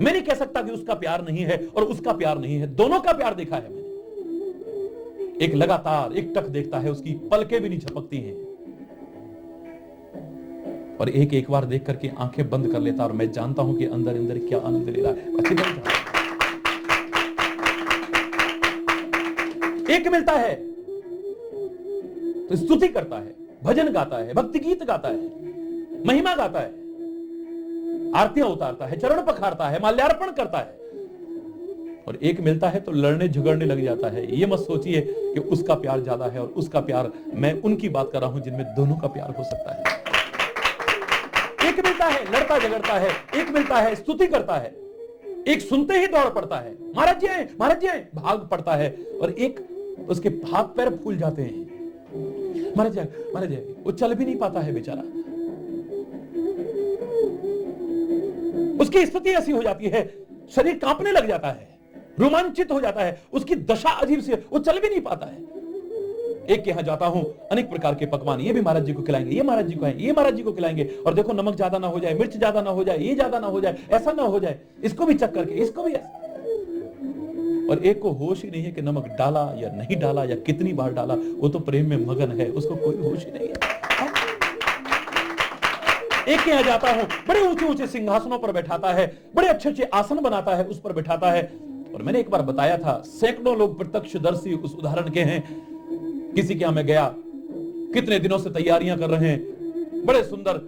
Speaker 2: मैं नहीं कह सकता कि उसका प्यार नहीं है और उसका प्यार नहीं है, दोनों का प्यार देखा है मैंने। एक लगातार एक टक देखता है, उसकी पलकें भी नहीं झपकती हैं, और एक एक बार देख करके आंखें बंद कर लेता, और मैं जानता हूं कि अंदर अंदर क्या आनंद ले रहा है। अच्छी बात है। एक मिलता है तो स्तुति करता है, भजन गाता है, भक्ति गीत गाता है, महिमा गाता है, आरतियां उतारता है, चरण पखारता है, माल्यार्पण करता है। और एक मिलता है तो लड़ने झगड़ने लग जाता है। ये मत सोचिए कि उसका प्यार ज्यादा है और उसका प्यार, मैं उनकी बात कर रहा हूं जिनमें दोनों का प्यार हो सकता है। एक मिलता है लड़ता झगड़ता है, एक मिलता है स्तुति करता है, एक सुनते ही दौड़ पड़ता है, महाराज जी आए, महाराज जी आए, भाग पड़ता है, और एक उसके हाथ पैर फूल जाते हैं, महाराज जी, महाराज जी, वो चल भी नहीं पाता है बेचारा। उसकी स्थिति ऐसी हो जाती है, शरीर कांपने लग जाता है, रोमांचित हो जाता है, उसकी दशा अजीब सी है, वो चल भी नहीं पाता है। एक के यहां जाता हूं, अनेक प्रकार के पकवान, ये भी महाराज जी को खिलाएंगे, ये महाराज जी को है, ये महाराज जी को खिलाएंगे, और देखो नमक ज्यादा ना हो जाए, मिर्च ज्यादा ना हो जाए, ये ज्यादा ना हो जाए, ऐसा ना हो जाए, इसको भी चक करके, इसको भी ऐसा। और एक को होश ही नहीं है कि नमक डाला या नहीं डाला या कितनी बार डाला, वो तो प्रेम में मगन है, उसको कोई होश ही नहीं है। एक के यहां जाता हूं, बड़े ऊंचे ऊंचे सिंहासनों पर बैठाता है, बड़े अच्छे अच्छे आसन बनाता है, उस पर बैठाता है। और मैंने एक बार बताया था, सैकड़ों लोग प्रत्यक्षदर्शी उस उदाहरण के हैं। किसी के यहां मैं गया, कितने दिनों से तैयारियां कर रहे हैं, बड़े सुंदर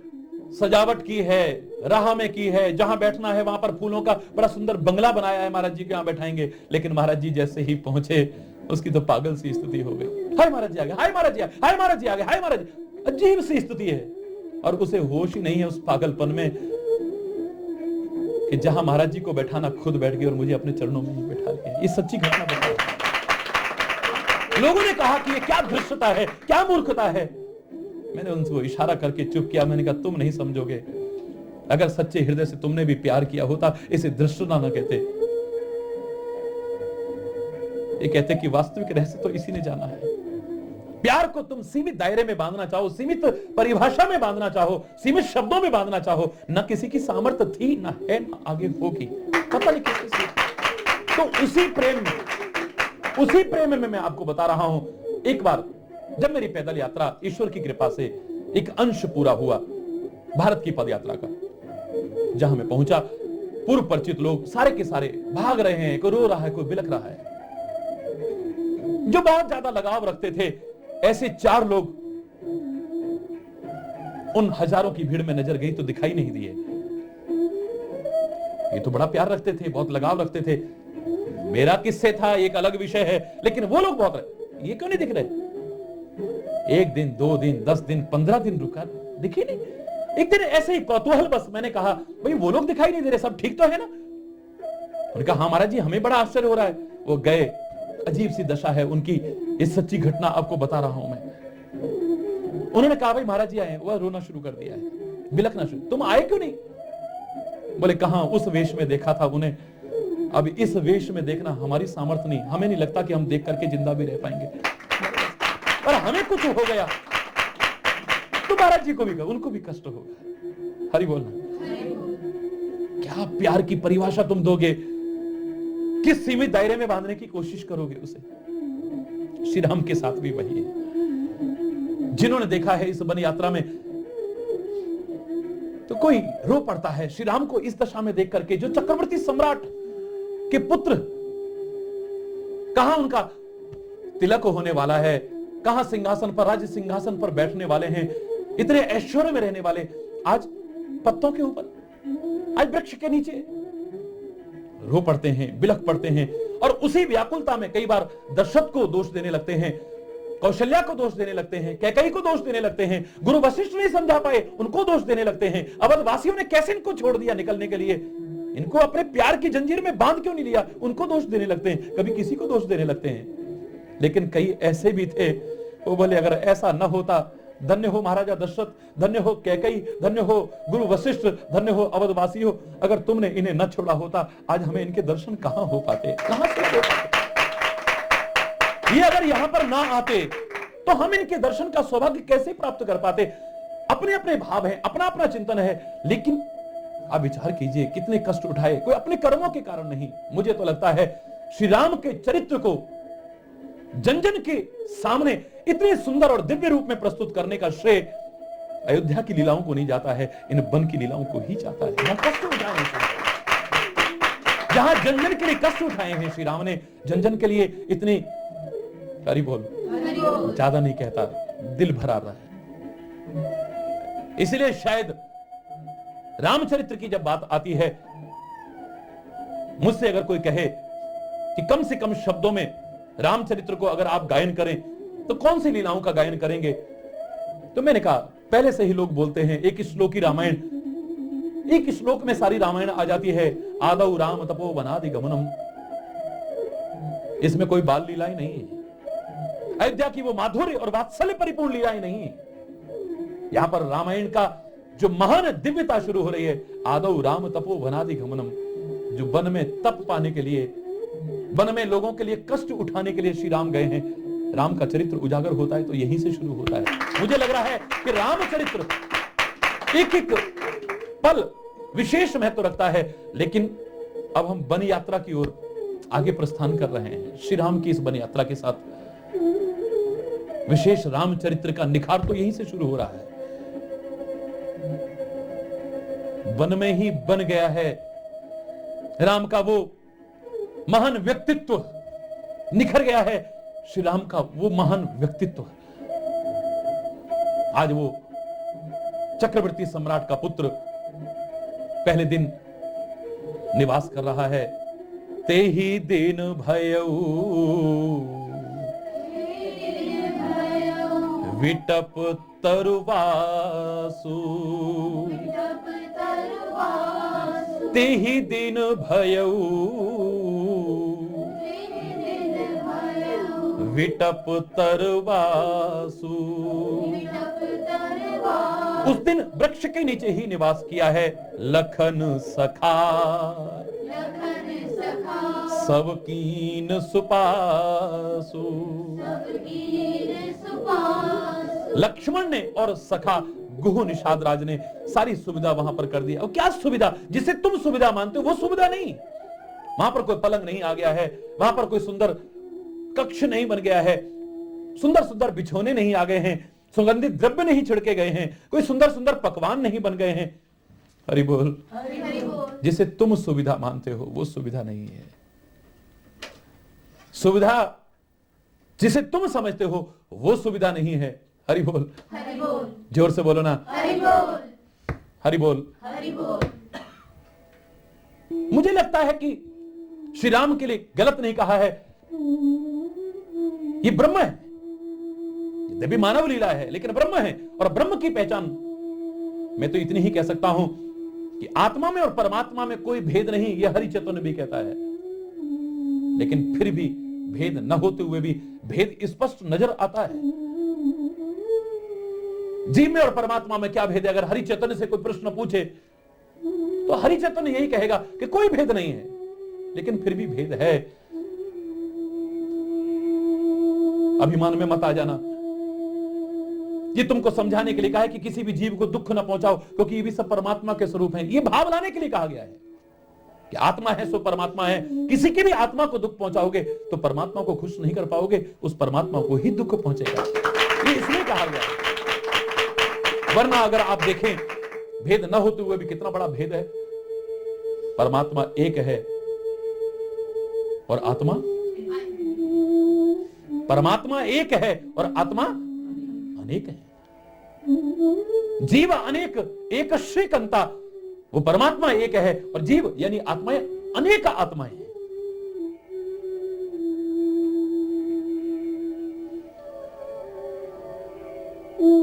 Speaker 2: सजावट की है, राह में की है, जहां बैठना है वहां पर फूलों का बड़ा सुंदर बंगला बनाया है, महाराज जी के यहां बैठाएंगे। लेकिन महाराज जी जैसे ही पहुंचे, उसकी तो पागल सी स्थिति हो गई। हाय महाराज जी आ गए, हाय महाराज जी आ गए, हाय महाराज जी आ गए, हाय महाराज जी। अजीब सी स्थिति है, और उसे होश ही नहीं है उस पागलपन में कि जहां महाराज जी को बैठाना खुद बैठ गई और मुझे अपने चरणों में ही बैठा लिया। ये सच्ची घटना बताई। लोगों ने कहा कि ये क्या धृष्टता है, क्या मूर्खता है। मैंने उनको इशारा करके चुप किया। मैंने कहा, तुम नहीं समझोगे, अगर सच्चे हृदय से तुमने भी प्यार किया होता, इसे धृष्टता ना कहते। ये कहते कि वास्तविक रहस्य तो इसी ने जाना है। प्यार को तुम सीमित दायरे में बांधना चाहो, सीमित परिभाषा में बांधना चाहो, सीमित शब्दों में बांधना चाहो, न किसी की सामर्थ्य थी, न है, न आगे होगी, पता नहीं किसी से। तो उसी प्रेम में मैं आपको बता रहा हूं, एक बार जब मेरी पैदल यात्रा ईश्वर की कृपा से एक अंश पूरा हुआ भारत की पद यात्रा का, जहां मैं पहुंचा, पूर्व परिचित लोग सारे के सारे भाग रहे हैं, कोई रो रहा है, कोई बिलख रहा है। जो बहुत ज्यादा लगाव रखते थे, ऐसे 4 लोग उन हजारों की भीड़ में नजर गई तो दिखाई नहीं दिए। ये तो बड़ा प्यार रखते थे, बहुत लगाव रखते थे। मेरा किससे था एक अलग विषय है, लेकिन वो लोग बहुत रहे। ये क्यों नहीं दिख रहे? 1 दिन, 2 दिन, 10 दिन, 15 दिन रुका, दिखे नहीं। एक दिन ऐसे ही कौतूहल बस मैंने कहा, भाई वो लोग दिखाई नहीं दे रहे, सब ठीक तो है ना? उन्होंने कहा, हाँ महाराज जी, हमें बड़ा आश्चर्य हो रहा है। वो गए, अजीब सी दशा है उनकी, इस सच्ची घटना आपको बता रहा हूं मैं। उन्होंने कहा, भाई महाराज जी आए। वह रोना शुरू कर दिया है, बिलखना शुरू। तुम आए क्यों नहीं? बोले, कहां, उस वेश में देखा था उन्हें, अब इस वेश में देखना हमारी सामर्थ्य नहीं, हमें नहीं लगता कि हम देख करके जिंदा भी रह पाएंगे। और हमें कुछ हो गया तो महाराज जी को भी उनको भी कष्ट होगा। हरि बोलना। क्या प्यार की परिभाषा तुम दोगे, किस सीमित दायरे में बांधने की कोशिश करोगे उसे। श्री राम के साथ भी वही है। जिन्होंने देखा है इस वन यात्रा में, तो कोई रो पड़ता है श्री राम को इस दशा में देख करके, जो चक्रवर्ती सम्राट के पुत्र, कहां उनका तिलक होने वाला है, कहां सिंहासन पर, राज्य सिंहासन पर बैठने वाले हैं, इतने ऐश्वर्य में रहने वाले, आज पत्तों के ऊपर, आज वृक्ष के नीचे रो पड़ते हैं, बिलख पड़ते हैं। और उसी व्याकुलता में कई बार दशरथ को दोष देने लगते हैं, कौशल्या को दोष देने लगते हैं, कैकेयी को दोष देने लगते हैं, गुरु वशिष्ठ नहीं समझा पाए उनको दोष देने लगते हैं, अवध वासियों ने कैसे इनको छोड़ दिया निकलने के लिए, इनको अपने प्यार की जंजीर में बांध क्यों नहीं लिया, उनको दोष देने लगते हैं, कभी किसी को दोष देने लगते हैं। लेकिन कई ऐसे भी थे, वो बोले अगर ऐसा न होता, धन्य हो महाराजा दशरथ, धन्य हो कैकेयी, धन्य हो गुरु वशिष्ठ, धन्य हो अवधवासियों, अगर तुमने इन्हें न छोड़ा होता, आज हमें इनके दर्शन कहां हो पाते, कहां से हो पाते। ये अगर यहां पर ना आते तो हम इनके दर्शन का सौभाग्य कैसे प्राप्त कर पाते। अपने अपने भाव हैं, अपना अपना चिंतन है, लेकिन आप विचार कीजिए कितने कष्ट उठाए, कोई अपने कर्मों के कारण नहीं। मुझे तो लगता है श्री राम के चरित्र को जन जन के सामने इतने सुंदर और दिव्य रूप में प्रस्तुत करने का श्रेय अयोध्या की लीलाओं को नहीं जाता है, इन वन की लीलाओं को ही जाता है। जहां कष्ट उठाए हैं, जहां जन जन के लिए कष्ट उठाए हैं श्री राम ने, जन जन के लिए इतनी, हरि बोल, ज्यादा नहीं कहता, दिल भरा रहा है। इसलिए शायद रामचरित्र की जब बात आती है, मुझसे अगर कोई कहे कि कम से कम शब्दों में रामचरित्र को अगर आप गायन करें तो कौन सी लीलाओं का गायन करेंगे, तो मैंने कहा पहले से ही लोग बोलते हैं एक श्लोकी रामायण, एक श्लोक में सारी रामायण आ जाती है। आदौ राम तपो वनादि गमनम, इसमें कोई बाल लीलाएं नहीं है, अयोध्या की वो माधुर्य और वात्सल्य परिपूर्ण लीलाएं नहीं है। यहां पर रामायण का जो महान दिव्यता शुरू हो रही है, आदौ राम तपो वनादि गमनम, जो वन में तप पाने के लिए, वन में लोगों के लिए कष्ट उठाने के लिए श्री राम गए हैं। राम का चरित्र उजागर होता है तो यहीं से शुरू होता है। मुझे लग रहा है कि रामचरित्र एक एक पल विशेष महत्व रखता है। लेकिन अब हम वन यात्रा की ओर आगे प्रस्थान कर रहे हैं। श्री राम की इस वन यात्रा के साथ विशेष रामचरित्र का निखार तो यहीं से शुरू हो रहा है। वन में ही बन गया है राम का वो महान व्यक्तित्व, निखर गया है श्री राम का वो महान व्यक्तित्व। आज वो चक्रवर्ती सम्राट का पुत्र पहले दिन निवास कर रहा है। ते ही दिन भयऊ विटप तरुवासु, ते ही दिन भयऊ विटप तरवासु। उस दिन वृक्ष के नीचे ही निवास किया है लखन सखा, सब कीन सुपासु। लक्ष्मण ने और सखा गुह निषाद राज ने सारी सुविधा वहां पर कर दी। और क्या सुविधा, जिसे तुम सुविधा मानते हो वो सुविधा नहीं। वहां पर कोई पलंग नहीं आ गया है, वहां पर कोई सुंदर कक्ष नहीं बन गया है, सुंदर सुंदर बिछौने नहीं आ गए हैं, सुगंधित द्रव्य नहीं छिड़के गए हैं, कोई सुंदर सुंदर पकवान नहीं बन गए हैं। हरि बोल। जिसे तुम सुविधा मानते हो वो सुविधा नहीं है। सुविधा जिसे तुम समझते हो वो सुविधा नहीं है। हरि बोल। जोर से बोलो ना, हरि बोल, हरि बोल, हरि बोल। मुझे लगता है कि श्री राम के लिए गलत नहीं कहा है। ये ब्रह्म है, ये भी मानव लीला है लेकिन ब्रह्म है। और ब्रह्म की पहचान मैं तो इतनी ही कह सकता हूं कि आत्मा में और परमात्मा में कोई भेद नहीं, यह हरि चैतन्य भी कहता है। लेकिन फिर भी भेद न होते हुए भी भेद स्पष्ट नजर आता है। जीव में और परमात्मा में क्या भेद है? अगर हरि चैतन्य से कोई प्रश्न पूछे तो हरि चैतन्य यही कहेगा कि कोई भेद नहीं है, लेकिन फिर भी भेद है। अभिमान में मत आ जाना, ये तुमको समझाने के लिए कहा है कि किसी भी जीव को दुख न पहुंचाओ, क्योंकि ये भी सब परमात्मा के स्वरूप हैं। ये भाव लाने के लिए कहा गया है कि आत्मा है सो परमात्मा है। किसी की भी आत्मा को दुख पहुंचाओगे तो परमात्मा को खुश नहीं कर पाओगे, उस परमात्मा को ही दुख पहुंचेगा। ये इसलिए कहा गया है। वरना अगर आप देखें, भेद न होते हुए भी कितना बड़ा भेद है। परमात्मा एक है और आत्मा, परमात्मा एक है और आत्मा अनेक है। जीव अनेक एक श्रीकंता, वो परमात्मा एक है और जीव यानी आत्माएं अनेक आत्माएं हैं।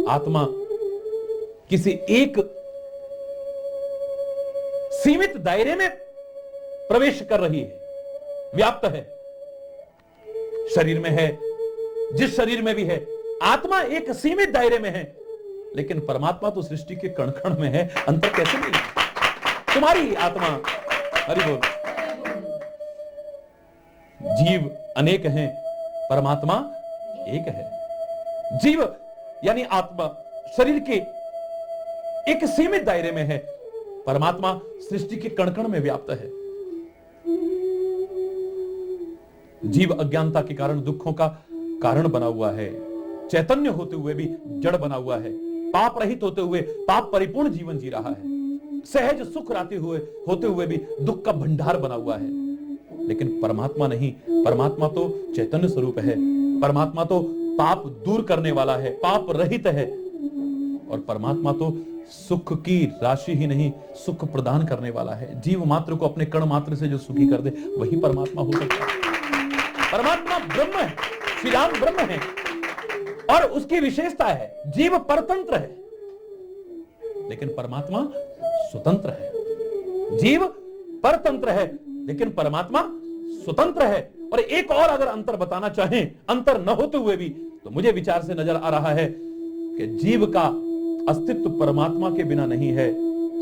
Speaker 2: आत्मा किसी एक सीमित दायरे में प्रवेश कर रही है, व्याप्त है, शरीर में है, जिस शरीर में भी है। आत्मा एक सीमित दायरे में है, लेकिन परमात्मा तो सृष्टि के कण कण में है। अंतर कैसे नहीं? तुम्हारी आत्मा, हरि बोल, जीव अनेक हैं, परमात्मा एक है। जीव यानी आत्मा शरीर के एक सीमित दायरे में है, परमात्मा सृष्टि के कण कण में व्याप्त है। जीव अज्ञानता के कारण दुखों का कारण बना हुआ है, चैतन्य होते हुए भी जड़ बना हुआ है, पाप रहित होते हुए पाप परिपूर्ण जीवन जी रहा है, सहज सुख होते हुए भी दुख का भंडार बना हुआ है। लेकिन परमात्मा नहीं, परमात्मा तो चैतन्य स्वरूप है, परमात्मा तो पाप दूर करने वाला है, पाप रहित है, और परमात्मा तो सुख की राशि ही नहीं, सुख प्रदान करने वाला है। जीव मात्र को अपने कण मात्र से जो सुखी कर दे वही परमात्मा हो सकता है। परमात्मा ब्रह्म है, श्री राम ब्रह्म है, और उसकी विशेषता है जीव परतंत्र है, लेकिन परमात्मा स्वतंत्र है। जीव परतंत्र है, लेकिन परमात्मा स्वतंत्र है। और एक और अगर अंतर बताना चाहें, अंतर न होते हुए भी, तो मुझे विचार से नजर आ रहा है कि जीव का अस्तित्व परमात्मा के बिना नहीं है,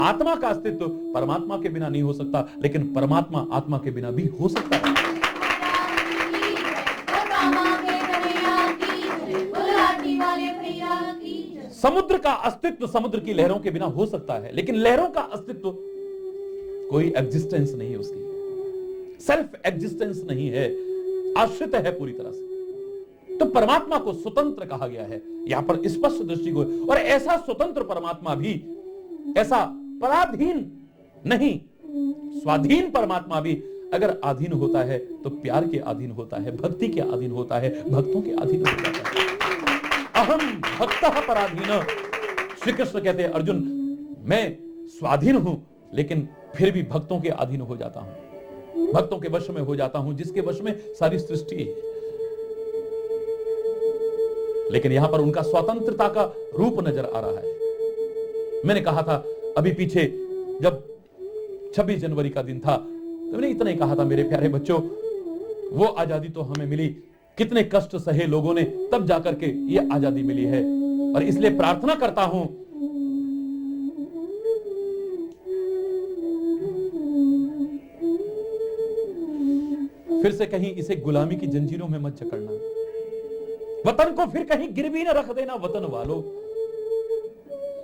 Speaker 2: आत्मा का अस्तित्व परमात्मा के बिना नहीं हो सकता, लेकिन परमात्मा आत्मा के बिना भी हो सकता है। समुद्र का अस्तित्व समुद्र की लहरों के बिना हो सकता है, लेकिन लहरों का अस्तित्व कोई एग्जिस्टेंस नहीं है, उसकी सेल्फ एग्जिस्टेंस नहीं है, आश्रित है पूरी तरह से। तो परमात्मा को स्वतंत्र कहा गया है यहां पर स्पष्ट दृष्टिकोण। और ऐसा स्वतंत्र परमात्मा भी, ऐसा पराधीन नहीं, स्वाधीन परमात्मा भी अगर अधीन होता है तो प्यार के अधीन होता है, भक्ति के अधीन होता है, भक्तों के अधीन हो जाता है। अहम भक्तः पराधीन, श्री कृष्ण कहते हैं अर्जुन, मैं स्वाधीन हूं लेकिन फिर भी भक्तों के अधीन हो जाता हूं, भक्तों के वश में हो जाता हूं, जिसके वश में सारी सृष्टि है। लेकिन यहां पर उनका स्वतंत्रता का रूप नजर आ रहा है। मैंने कहा था अभी पीछे जब 26 जनवरी का दिन था, तो मैंने इतना ही कहा था, मेरे प्यारे बच्चों, वो आजादी तो हमें मिली, कितने कष्ट सहे लोगों ने, तब जाकर के ये आजादी मिली है। और इसलिए प्रार्थना करता हूं फिर से कहीं इसे गुलामी की जंजीरों में मत जकड़ना, वतन को फिर कहीं गिरवी न रख देना वतन वालों,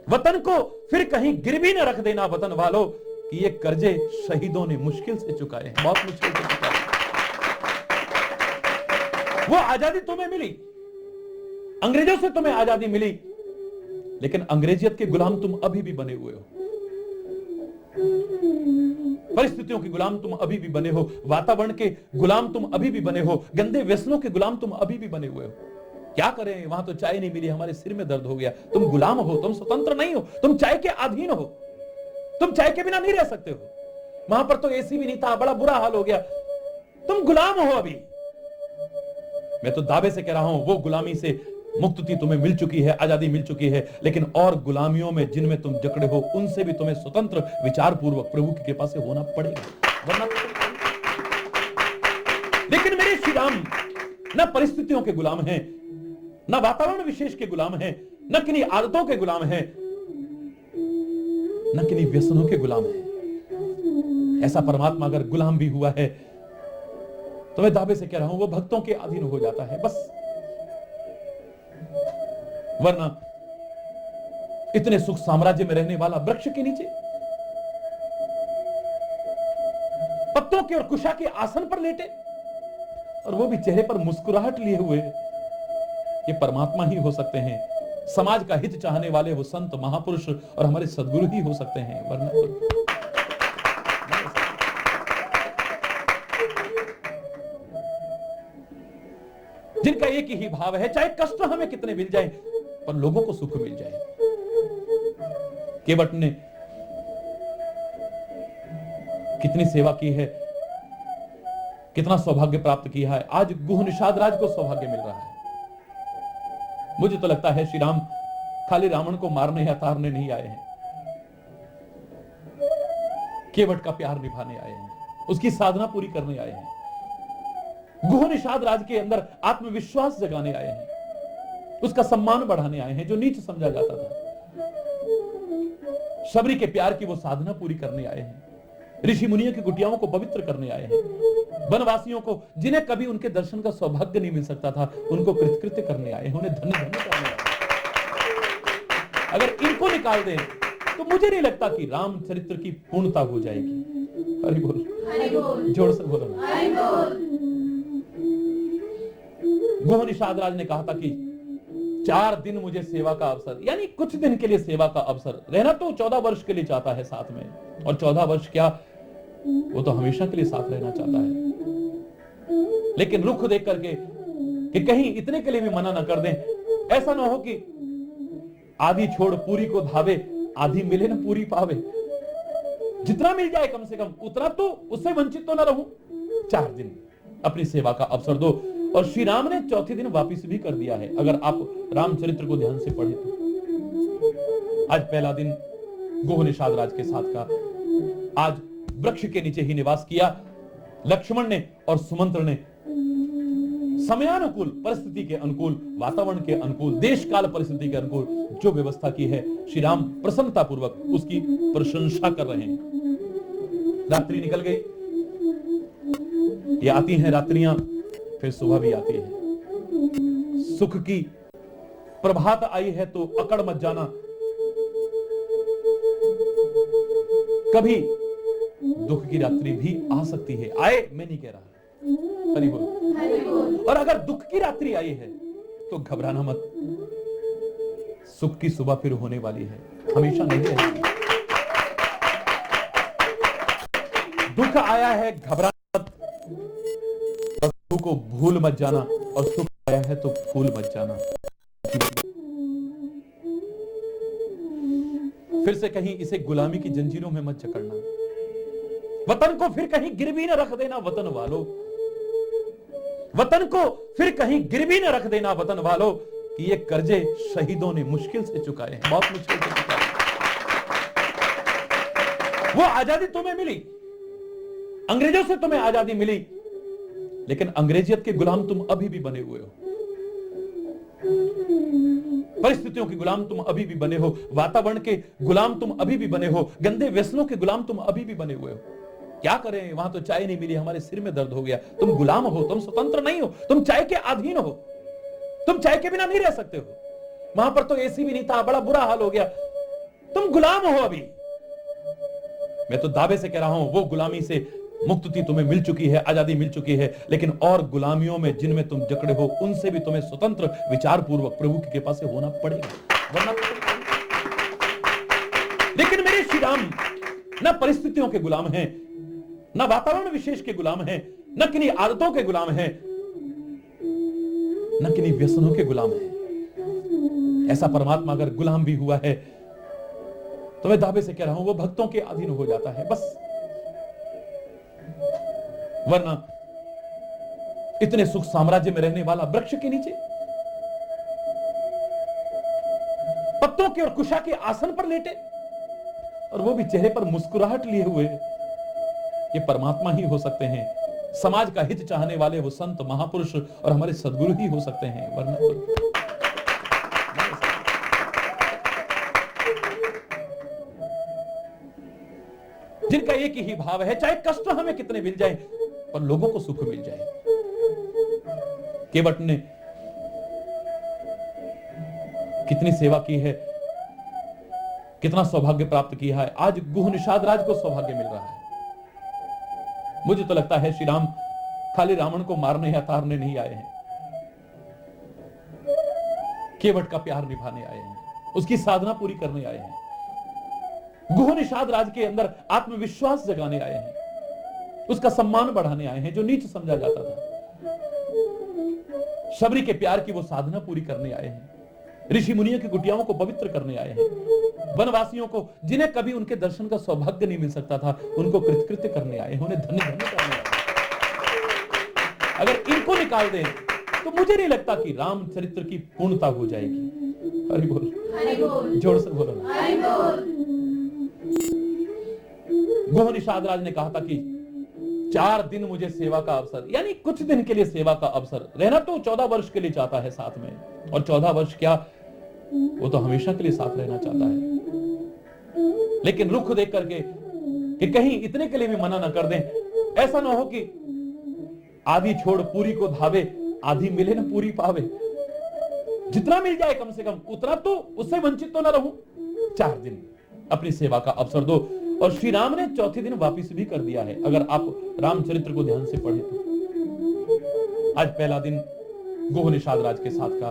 Speaker 2: वतन को फिर कहीं गिरवी न रख देना वतन वालों, कि ये कर्जे शहीदों ने मुश्किल से चुकाए हैं, बहुत मुश्किल से चुकाए हैं। वो आजादी तुम्हें मिली, अंग्रेजों से तुम्हें आजादी मिली, लेकिन अंग्रेजियत के गुलाम तुम अभी भी बने हुए हो, परिस्थितियों के गुलाम तुम अभी भी बने हो, वातावरण के गुलाम तुम अभी भी बने हो, गंदे व्यसनों के गुलाम तुम अभी भी बने हुए हो। क्या करें, वहां तो चाय नहीं मिली, हमारे सिर में दर्द हो गया। तुम गुलाम हो, तुम स्वतंत्र नहीं हो, तुम चाय के अधीन हो, तुम चाय के बिना नहीं रह सकते हो। वहां पर तो एसी भी नहीं था, बड़ा बुरा हाल हो गया, तुम गुलाम हो अभी। मैं तो दावे से कह रहा हूं, वो गुलामी से मुक्ति तुम्हें मिल चुकी है, आजादी मिल चुकी है, लेकिन और गुलामियों में जिनमें तुम जकड़े हो, उनसे भी तुम्हें स्वतंत्र विचार पूर्वक प्रभु की कृपा से होना पड़ेगा, वरना लेकिन मेरे श्री राम न परिस्थितियों के गुलाम हैं, न वातावरण विशेष के गुलाम हैं, न किन्हीं आदतों के गुलाम हैं, न किन्हीं व्यसनों के गुलाम हैं। ऐसा परमात्मा अगर गुलाम भी हुआ है तो मैं दावे से कह रहा हूं वो भक्तों के अधीन हो जाता है बस। वरना इतने सुख साम्राज्य में रहने वाला वृक्ष के नीचे, पत्तों के और कुशा के आसन पर लेटे, और वो भी चेहरे पर मुस्कुराहट लिए हुए। ये परमात्मा ही हो सकते हैं। समाज का हित चाहने वाले वो संत महापुरुष और हमारे सद्गुरु ही हो सकते हैं, वरना जिनका एक ही भाव है, चाहे कष्ट हमें कितने मिल जाए पर लोगों को सुख मिल जाए। केवट ने कितनी सेवा की है, कितना सौभाग्य प्राप्त किया है। आज गुह निषाद राज को सौभाग्य मिल रहा है। मुझे तो लगता है श्री राम खाली रावण को मारने या तारने नहीं आए हैं, केवट का प्यार निभाने आए हैं, उसकी साधना पूरी करने आए हैं, गुह निषाद राज के अंदर आत्मविश्वास जगाने आए हैं, उसका सम्मान बढ़ाने आए हैं जो नीच समझा जाता था। शबरी के प्यार की वो साधना पूरी करने आए हैं, ऋषि मुनियों की कुटियाओं को पवित्र करने आए हैं, वनवासियों को जिन्हें कभी उनके दर्शन का सौभाग्य नहीं मिल सकता था उनको कृतकृत्य करने आए हैं, उन्हें धन्य धन्य करने आए। अगर इनको निकाल दें तो मुझे नहीं लगता कि रामचरित्र की पूर्णता हो जाएगी। हरि बोल, जोर से बोलो ना। गुह निषाद राज ने कहा था कि 4 दिन मुझे सेवा का अवसर, यानी कुछ दिन के लिए सेवा का अवसर, रहना तो 14 वर्ष के लिए चाहता है साथ में, और 14 वर्ष क्या, वो तो हमेशा के लिए साथ रहना चाहता है। लेकिन रुख देख करके कि कहीं इतने के लिए भी मना न कर दें, ऐसा ना हो कि आधी छोड़ पूरी को धावे, आधी मिले ना पूरी पावे। जितना मिल जाए कम से कम उतना, तो उससे वंचित तो ना रहूं। 4 दिन अपनी सेवा का अवसर दो। और श्री राम ने चौथे दिन वापिस भी कर दिया है, अगर आप रामचरित्र को ध्यान से पढ़ें तो। आज पहला दिन गुह निषाद राज के साथ का, आज वृक्ष के नीचे ही निवास किया लक्ष्मण ने और सुमंत्र ने। समयानुकूल, परिस्थिति के अनुकूल, वातावरण के अनुकूल, देश काल परिस्थिति के अनुकूल जो व्यवस्था की है, श्री राम प्रसन्नता पूर्वक उसकी प्रशंसा कर रहे हैं। रात्रि निकल गई, ये आती हैं रात्रियां, फिर सुबह भी आती है। सुख की प्रभात आई है तो अकड़ मत जाना, कभी दुख की रात्रि भी आ सकती है। आए मैं नहीं कह रहा, हरि बोल। और अगर दुख की रात्रि आई है तो घबराना मत, सुख की सुबह फिर होने वाली है, हमेशा नहीं रहेगी। दुख आया है घबराना मत, दुख को भूल मत जाना, और सुख आया है तो भूल मत जाना। फिर से कहीं इसे गुलामी की जंजीरों में मत जकड़ना, वतन को फिर कहीं गिरवी न रख देना वतन वालों, वतन को फिर कहीं गिरवी न रख देना वतन वालों, कि ये कर्जे शहीदों ने मुश्किल से चुकाए हैं, बहुत मुश्किल से चुकाए। वो आजादी तुम्हें मिली, अंग्रेजों से तुम्हें आजादी मिली, लेकिन अंग्रेजियत के गुलाम तुम अभी भी बने हुए हो, परिस्थितियों के गुलाम तुम अभी भी बने हो, वातावरण के गुलाम तुम अभी भी बने हो, गंदे व्यसनों के गुलाम तुम अभी भी बने हुए हो। क्या करें, वहां तो चाय नहीं मिली, हमारे सिर में दर्द हो गया। तुम गुलाम हो, तुम स्वतंत्र नहीं हो, तुम चाय के अधीन हो, तुम चाय के बिना नहीं रह सकते हो। वहां पर तो एसी भी नहीं था, बड़ा बुरा हाल हो गया, तुम गुलाम हो अभी। मैं तो दावे से कह रहा हूं, वो गुलामी से मुक्ति तुम्हें मिल चुकी है, आजादी मिल चुकी है, लेकिन और गुलामियों में जिनमें तुम जकड़े हो, उनसे भी तुम्हें स्वतंत्र विचार पूर्वक प्रभु की कृपा से होना पड़ेगा, वरना। लेकिन मेरे श्री राम न परिस्थितियों के गुलाम हैं, न वातावरण विशेष के गुलाम हैं, न किन्हीं आदतों के गुलाम हैं, न किन्हीं व्यसनों के गुलाम हैं। ऐसा परमात्मा अगर गुलाम भी हुआ है तो मैं दावे से कह रहा हूं वो भक्तों के अधीन हो जाता है बस, वरना इतने सुख साम्राज्य में रहने वाला वृक्ष के नीचे, पत्तों के और कुशा के आसन पर लेटे, और वो भी चेहरे पर मुस्कुराहट लिए हुए, ये परमात्मा ही हो सकते हैं। समाज का हित चाहने वाले वो संत महापुरुष और हमारे सद्गुरु ही हो सकते हैं, वरना जिनका एक ही भाव है, चाहे कष्ट हमें कितने मिल जाए पर लोगों को सुख मिल जाए। केवट ने कितनी सेवा की है, कितना सौभाग्य प्राप्त किया है। आज गुह निषाद राज को सौभाग्य मिल रहा है। मुझे तो लगता है श्री राम खाली रावण को मारने या तारने नहीं आए हैं, केवट का प्यार निभाने आए हैं, उसकी साधना पूरी करने आए हैं, गुह निषाद राज के अंदर आत्मविश्वास जगाने आए हैं, उसका सम्मान बढ़ाने आए हैं जो नीच समझा जाता था। शबरी के प्यार की वो साधना पूरी करने आए हैं, ऋषि मुनियों की कुटियाओं को पवित्र करने आए हैं, वनवासियों को जिन्हें कभी उनके दर्शन का सौभाग्य नहीं मिल सकता था उनको कृतकृत्य करने आए हैं, उन्हें धन्य धन्य करने आए हैं। अगर इनको निकाल दें तो मुझे नहीं लगता कि रामचरित्र की पूर्णता हो जाएगी। हरि बोल, जोर से बोलो। गुह निषाद राज ने कहा था कि 4 दिन मुझे सेवा का अवसर, यानी कुछ दिन के लिए सेवा का अवसर, रहना तो 14 वर्ष के लिए चाहता है साथ में, और 14 वर्ष क्या, वो तो हमेशा के लिए साथ रहना चाहता है। लेकिन रुख देख करके कि कहीं इतने के लिए भी मना न कर दें, ऐसा ना हो कि आधी छोड़ पूरी को धावे, आधी मिले न पूरी पावे। जितना मिल जाए कम से कम उतना तो, उससे वंचित तो ना रहूं। 4 दिन अपनी सेवा का अवसर दो। और श्री राम ने चौथे दिन वापिस भी कर दिया है, अगर आप रामचरित्र को ध्यान से पढ़ें तो। आज पहला दिन गुह निषाद राज के साथ का,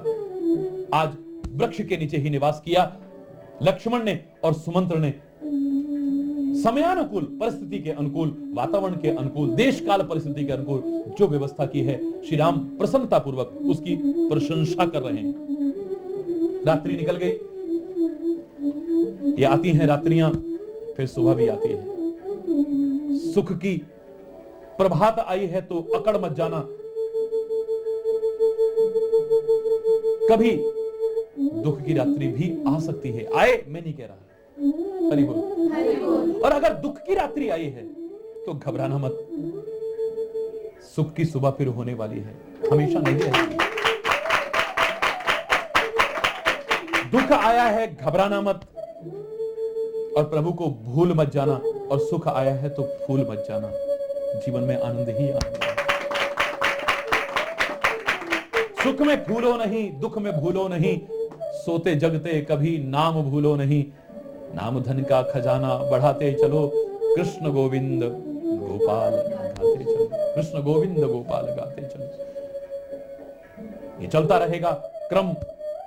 Speaker 2: आज वृक्ष के नीचे ही निवास किया। लक्ष्मण ने और सुमंत्र ने समयानुकूल, परिस्थिति के अनुकूल, वातावरण के अनुकूल, देश काल परिस्थिति के अनुकूल जो व्यवस्था की है, श्री राम प्रसन्नता पूर्वक उसकी प्रशंसा कर रहे हैं। रात्रि निकल गई, ये आती हैं रात्रियां, फिर सुबह भी आती है। सुख की प्रभात आई है तो अकड़ मत जाना, कभी दुख की रात्रि भी आ सकती है। आए मैं नहीं कह रहा, हरि बोल। और अगर दुख की रात्रि आई है तो घबराना मत, सुख की सुबह फिर होने वाली है, हमेशा नहीं रहेगी। दुख आया है, घबराना मत, और प्रभु को भूल मत जाना, और सुख आया है तो भूल मत जाना। जीवन में आनंद ही आनंद है। सुख में भूलो नहीं, दुख में भूलो नहीं, सोते जगते कभी नाम भूलो नहीं। नाम धन का खजाना बढ़ाते चलो, कृष्ण गोविंद गोपाल गाते चलो, कृष्ण गोविंद गोपाल गाते चलो। ये चलता रहेगा क्रम।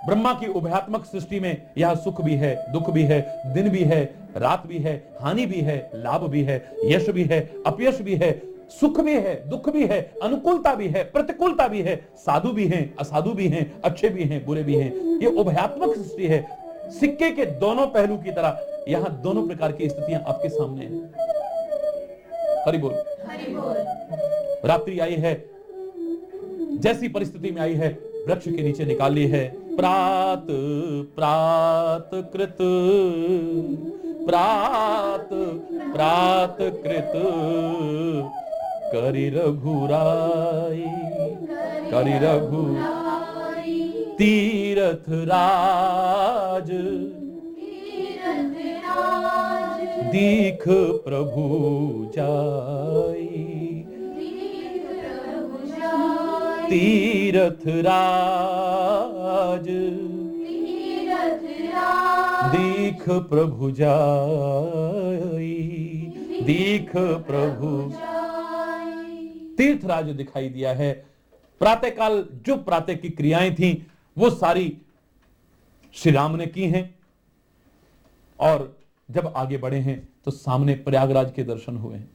Speaker 2: ब्रह्मा की उभयात्मक सृष्टि में यह सुख भी है, दुख भी है, दिन भी है, रात भी है, हानि भी है, लाभ भी है, यश भी है, अपयश भी है, सुख भी है, दुख भी है, अनुकूलता भी है, प्रतिकूलता भी है, साधु भी हैं, असाधु भी हैं, अच्छे भी हैं, बुरे भी हैं। ये उभयात्मक सृष्टि है। सिक्के के दोनों पहलू की तरह यहां दोनों प्रकार की स्थितियां आपके सामने हैं। हरि बोल। रात्रि आई है, जैसी परिस्थिति में आई है, वृक्ष के नीचे निकाल ली है। प्रात प्रात कृत, प्रात प्रात कृत, करि रघुराई, करि रघु तीरथ राज, दीख प्रभु जाई, तीरथ राज, दीख प्रभु जाई, दीख प्रभु। तीर्थराज दिखाई दिया है। प्रातःकाल जो प्रातः की क्रियाएं थी वो सारी श्री राम ने की हैं, और जब आगे बढ़े हैं तो सामने प्रयागराज के दर्शन हुए हैं।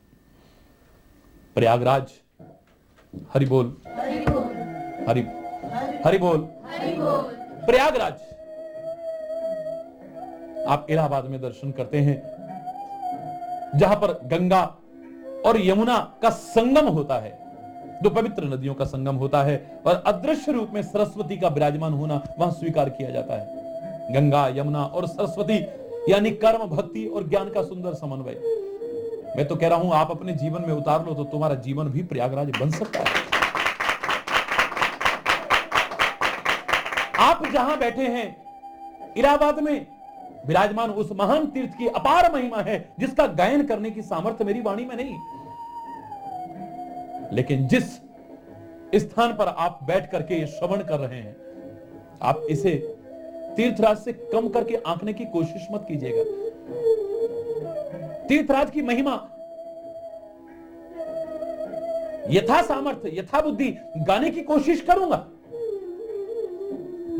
Speaker 2: प्रयागराज, हरि बोल, हरि हरि बोल। प्रयागराज आप इलाहाबाद में दर्शन करते हैं, जहां पर गंगा और यमुना का संगम होता है, दो पवित्र नदियों का संगम होता है, और अदृश्य रूप में सरस्वती का विराजमान होना वहां स्वीकार किया जाता है। गंगा, यमुना और सरस्वती यानी कर्म, भक्ति और ज्ञान का सुंदर समन्वय। मैं तो कह रहा हूं आप अपने जीवन में उतार लो तो तुम्हारा जीवन भी प्रयागराज बन सकता है। आप जहां बैठे हैं इलाहाबाद में विराजमान उस महान तीर्थ की अपार महिमा है, जिसका गायन करने की सामर्थ्य मेरी वाणी में नहीं, लेकिन जिस स्थान पर आप बैठ करके श्रवण कर रहे हैं, आप इसे तीर्थराज से कम करके आंकने की कोशिश मत कीजिएगा। तीर्थराज की महिमा यथा सामर्थ्य यथा बुद्धि गाने की कोशिश करूंगा,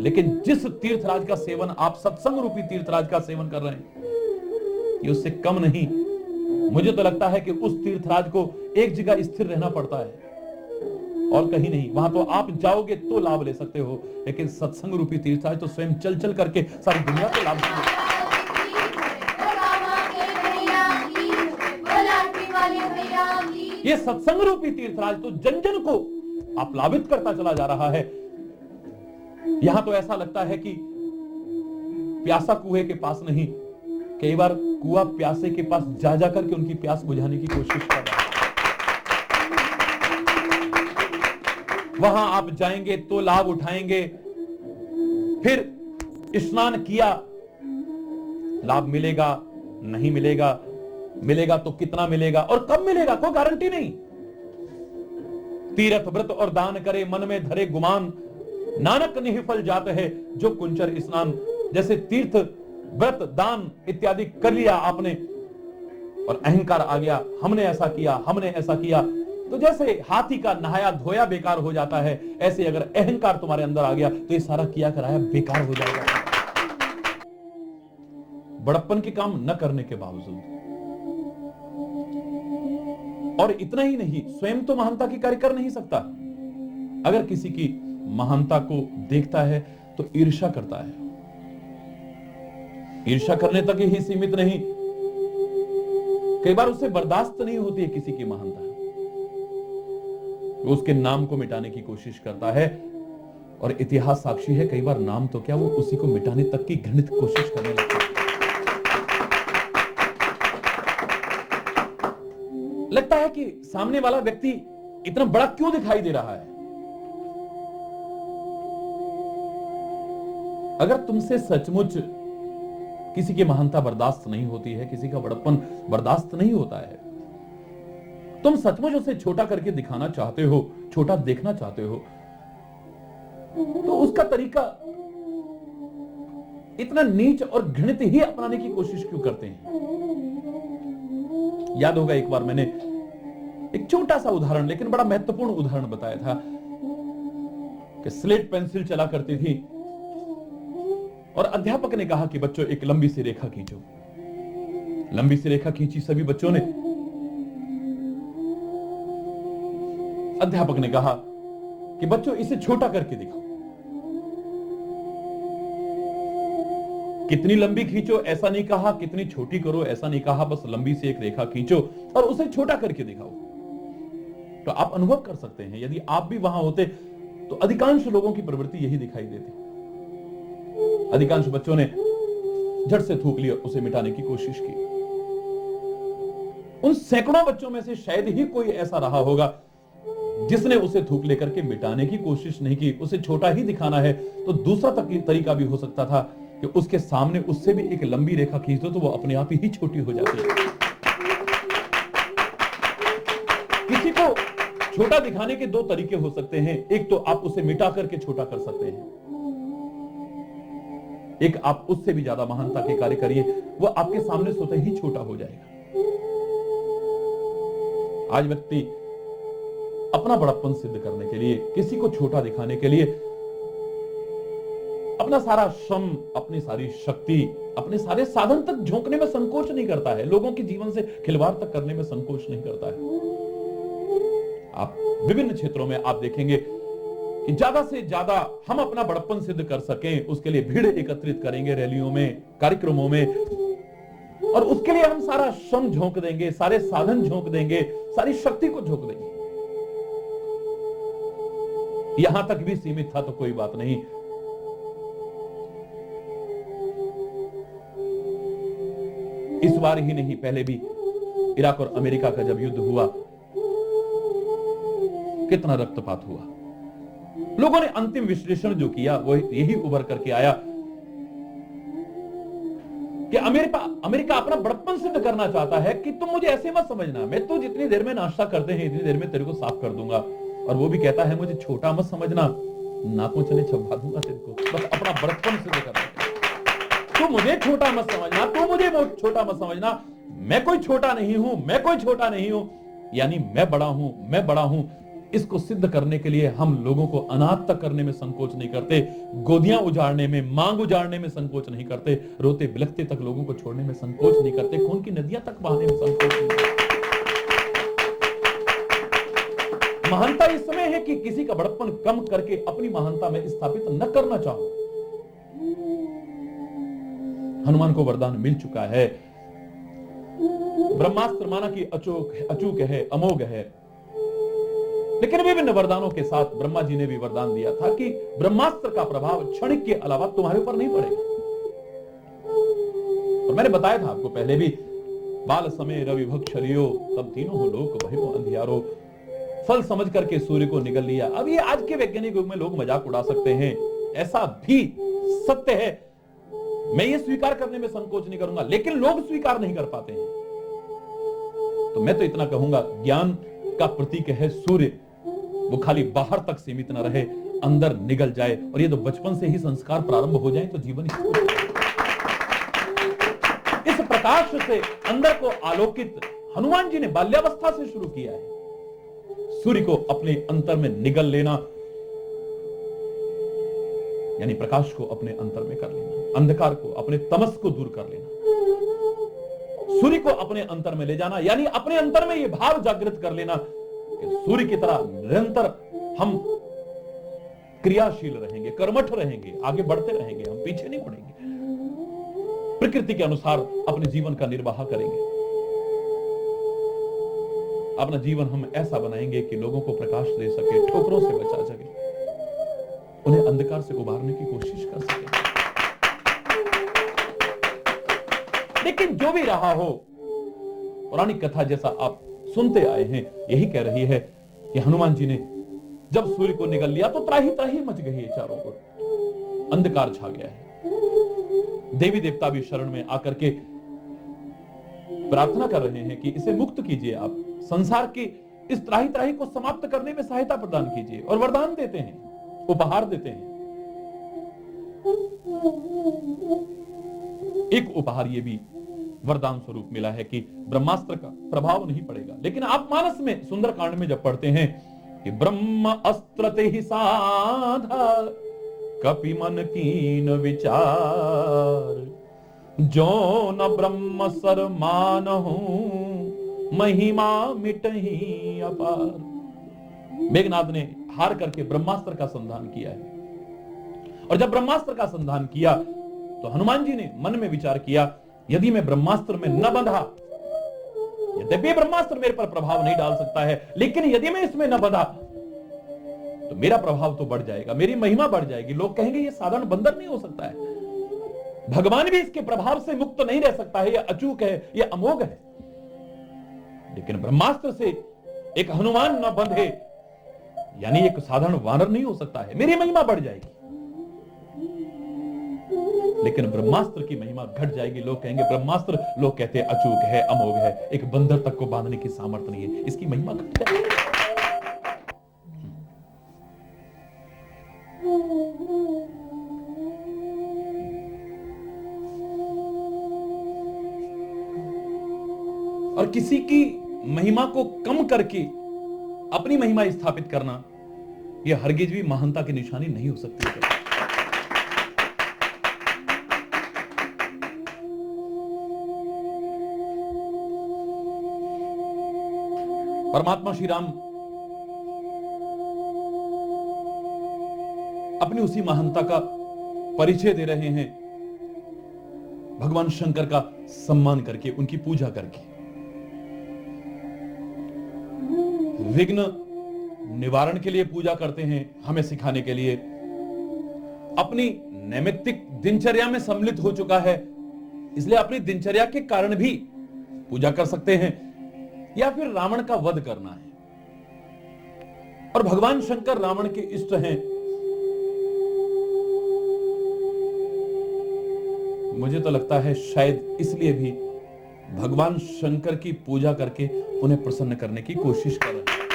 Speaker 2: लेकिन जिस तीर्थराज का सेवन आप सत्संग रूपी तीर्थराज का सेवन कर रहे हैं, ये उससे कम नहीं। मुझे तो लगता है कि उस तीर्थराज को एक जगह स्थिर रहना पड़ता है और कहीं नहीं। वहां तो आप जाओगे तो लाभ ले सकते हो, लेकिन सत्संग रूपी तीर्थराज तो स्वयं चल चल करके सारी दुनिया को लाभ देंगे। ये सत्संग रूपी तीर्थराज तो जन जन को आप्लावित करता चला जा रहा है। यहां तो ऐसा लगता है कि प्यासा कुएं के पास नहीं, कई बार कुआं प्यासे के पास जा जा करके उनकी प्यास बुझाने की कोशिश कर रहा है। वहां आप जाएंगे तो लाभ उठाएंगे, फिर स्नान किया, लाभ मिलेगा नहीं मिलेगा, मिलेगा तो कितना मिलेगा और कब मिलेगा कोई गारंटी नहीं। तीर्थ व्रत और दान करे मन में धरे गुमान, नानक निहिफल जात है जो कुंचर स्नान। जैसे तीर्थ व्रत दान इत्यादि कर लिया आपने और अहंकार आ गया, हमने ऐसा किया हमने ऐसा किया, तो जैसे हाथी का नहाया धोया बेकार हो जाता है, ऐसे अगर अहंकार तुम्हारे अंदर आ गया तो ये सारा किया कराया बेकार हो जाएगा। बड़प्पन के काम न करने के बावजूद, और इतना ही नहीं, स्वयं तो महानता की कार्य कर नहीं सकता। अगर किसी की महानता को देखता है तो ईर्ष्या करता है। ईर्ष्या करने तक ही सीमित नहीं, कई बार उसे बर्दाश्त नहीं होती है किसी की महानता, वो उसके नाम को मिटाने की कोशिश करता है। और इतिहास साक्षी है, कई बार नाम तो क्या वो उसी को मिटाने तक की घृणित कोशिश करने लगता है। लगता है कि सामने वाला व्यक्ति इतना बड़ा क्यों दिखाई दे रहा है। अगर तुमसे सचमुच किसी की महानता बर्दाश्त नहीं होती है, किसी का बड़प्पन बर्दाश्त नहीं होता है, तुम सचमुच उसे छोटा करके दिखाना चाहते हो, छोटा देखना चाहते हो, तो उसका तरीका इतना नीच और घृणित ही अपनाने की कोशिश क्यों करते हैं। याद होगा एक बार मैंने एक छोटा सा उदाहरण, लेकिन बड़ा महत्वपूर्ण उदाहरण बताया था कि स्लेट पेंसिल चला करती थी और अध्यापक ने कहा कि बच्चों एक लंबी सी रेखा खींचो। लंबी सी रेखा खींची सभी बच्चों ने। अध्यापक ने कहा कि बच्चों इसे छोटा करके दिखाओ। कितनी लंबी खींचो ऐसा नहीं कहा, कितनी छोटी करो ऐसा नहीं कहा, बस लंबी सी एक रेखा खींचो और उसे छोटा करके दिखाओ। तो आप अनुभव कर सकते हैं, यदि आप भी वहां होते तो अधिकांश लोगों की प्रवृत्ति यही दिखाई देती। अधिकांश बच्चों ने झट से थूक लिया, उसे मिटाने की कोशिश की। उन सैकड़ों बच्चों में से शायद ही कोई ऐसा रहा होगा जिसने उसे थूक लेकर के मिटाने की कोशिश नहीं की। उसे छोटा ही दिखाना है तो दूसरा तरीका भी हो सकता था कि उसके सामने उससे भी एक लंबी रेखा खींच दो तो वो अपने आप ही छोटी हो जाती है। किसी को छोटा दिखाने के दो तरीके हो सकते हैं, एक तो आप उसे मिटा करके छोटा कर सकते हैं, एक आप उससे भी ज्यादा महानता के कार्य करिए, वो आपके सामने स्वतः ही छोटा हो जाएगा। आज व्यक्ति अपना बड़प्पन सिद्ध करने के लिए, किसी को छोटा दिखाने के लिए अपना सारा श्रम, अपनी सारी शक्ति, अपने सारे साधन तक झोंकने में संकोच नहीं करता है, लोगों के जीवन से खिलवाड़ तक करने में संकोच नहीं करता है। आप विभिन्न क्षेत्रों में आप देखेंगे कि ज्यादा से ज्यादा हम अपना बड़प्पन सिद्ध कर सकें, उसके लिए भीड़ एकत्रित करेंगे, रैलियों में, कार्यक्रमों में, और उसके लिए हम सारा श्रम झोंक देंगे, सारे साधन झोंक देंगे, सारी शक्ति को झोंक देंगे। यहां तक भी सीमित था तो कोई बात नहीं, इस बार ही नहीं, पहले भी इराक और अमेरिका का जब युद्ध हुआ, कितना रक्तपात हुआ। लोगों ने अंतिम विश्लेषण जो किया वो यही उभर करके आया कि अमेरिका अपना बड़प्पन सिद्ध करना चाहता है कि तुम मुझे ऐसे मत समझना, मैं तो जितनी देर में नाश्ता करते हैं इतनी देर में तेरे को साफ कर दूंगा, और वो भी कहता है मुझे छोटा मत समझना, नाकों चले छपवा दूंगा तेरे को, बस अपना बड़प्पन सिद्ध करना है। मुझे छोटा मत समझना, तू मुझे छोटा मत समझना, मैं कोई छोटा नहीं हूं, मैं कोई छोटा नहीं हूं, यानी मैं बड़ा हूं, मैं बड़ा हूं। इसको सिद्ध करने के लिए हम लोगों को अनाथ तक करने में संकोच नहीं करते, गोदियां उजाड़ने में, मांग उजाड़ने में संकोच नहीं करते, रोते बिलखते तक लोगों को छोड़ने में संकोच नहीं करते, खून की नदियां तक बहाने में संकोच नहीं करते। महानता इस समय है कि किसी का बड़प्पन कम करके अपनी महानता में स्थापित न करना चाहो। हनुमान को वरदान मिल चुका है, ब्रह्मास्त्र माना कि अचूक है, अमोघ है, लेकिन विभिन्न वरदानों के साथ ब्रह्मा जी ने भी वरदान दिया था कि ब्रह्मास्त्र का प्रभाव क्षणिक के अलावा तुम्हारे ऊपर नहीं पड़ेगा। और मैंने बताया था आपको पहले भी, बाल समय रवि भक्षरियो तब तीनों लोक भयो अंधियारो, फल समझ करके सूर्य को निगल लिया। अब ये आज के वैज्ञानिक युग में लोग मजाक उड़ा सकते हैं, ऐसा भी सत्य है, मैं ये स्वीकार करने में संकोच नहीं करूंगा, लेकिन लोग स्वीकार नहीं कर पाते हैं। तो मैं तो इतना कहूंगा, ज्ञान का प्रतीक है सूर्य, वो खाली बाहर तक सीमित न रहे, अंदर निगल जाए, और ये तो बचपन से ही संस्कार प्रारंभ हो जाए तो जीवन इस प्रकाश से अंदर को आलोकित हनुमान जी ने बाल्यावस्था से शुरू किया है। सूर्य को अपने अंतर में निगल लेना, यानी प्रकाश को अपने अंतर में कर लेना, अंधकार को, अपने तमस को दूर कर लेना, सूर्य को अपने अंतर में ले जाना, यानी अपने अंतर में यह भाव जागृत कर लेना कि सूर्य की तरह निरंतर हम क्रियाशील रहेंगे, कर्मठ रहेंगे, आगे बढ़ते रहेंगे, हम पीछे नहीं पड़ेंगे, प्रकृति के अनुसार अपने जीवन का निर्वाह करेंगे। अपना जीवन हम ऐसा बनाएंगे कि लोगों को प्रकाश दे सके, ठोकरों से बचा सके, उन्हें अंधकार से उबारने की कोशिश कर सके। लेकिन जो भी रहा हो, पौराणिक कथा जैसा आप सुनते आए हैं, यही कह रही है कि हनुमान जी ने जब सूर्य को निगल लिया तो त्राही त्राही मच गई है, चारों ओर अंधकार छा गया है। देवी देवता भी शरण में आकर के प्रार्थना कर रहे हैं कि इसे मुक्त कीजिए, आप संसार की इस त्राही त्राही को समाप्त करने में सहायता प्रदान कीजिए, और वरदान देते हैं, उपहार देते हैं। एक उपहार ये भी वरदान स्वरूप मिला है कि ब्रह्मास्त्र का प्रभाव नहीं पड़ेगा। लेकिन आप मानस में सुंदरकांड में जब पढ़ते हैं कि ब्रह्म अस्त्र ते ही साधा कपि मन कीन विचार, जो न ब्रह्म सर मानहु महिमा मिटहि अपार। मेघनाद ने हार करके ब्रह्मास्त्र का संधान किया है, और जब ब्रह्मास्त्र का संधान किया तो हनुमान जी ने मन में विचार किया, यदि मैं ब्रह्मास्त्र में न बंधा, यद्यपि ब्रह्मास्त्र मेरे पर प्रभाव नहीं डाल सकता है, लेकिन यदि मैं इसमें न बंधा तो मेरा प्रभाव तो बढ़ जाएगा, मेरी महिमा बढ़ जाएगी, लोग कहेंगे ये साधारण बंदर नहीं हो सकता है, भगवान भी इसके प्रभाव से मुक्त नहीं रह सकता है, यह अचूक है, यह अमोघ है। लेकिन ब्रह्मास्त्र से एक हनुमान न बंधे, यानी एक साधारण वानर नहीं हो सकता है, मेरी महिमा बढ़ जाएगी, लेकिन ब्रह्मास्त्र की महिमा घट जाएगी। लोग कहेंगे ब्रह्मास्त्र, लोग कहते हैं अचूक है, अमोघ है, एक बंदर तक को बांधने की सामर्थ्य नहीं है, इसकी महिमा घट जाएगी। और किसी की महिमा को कम करके अपनी महिमा स्थापित करना, यह हरगिज भी महानता की निशानी नहीं हो सकती है। परमात्मा श्री राम अपनी उसी महानता का परिचय दे रहे हैं, भगवान शंकर का सम्मान करके, उनकी पूजा करके, विघ्न निवारण के लिए पूजा करते हैं, हमें सिखाने के लिए। अपनी नैमित्तिक दिनचर्या में सम्मिलित हो चुका है, इसलिए अपनी दिनचर्या के कारण भी पूजा कर सकते हैं, या फिर रावण का वध करना है, और भगवान शंकर रावण के इष्ट हैं। मुझे तो लगता है शायद इसलिए भी भगवान शंकर की पूजा करके उन्हें प्रसन्न करने की कोशिश कर रहे हैं।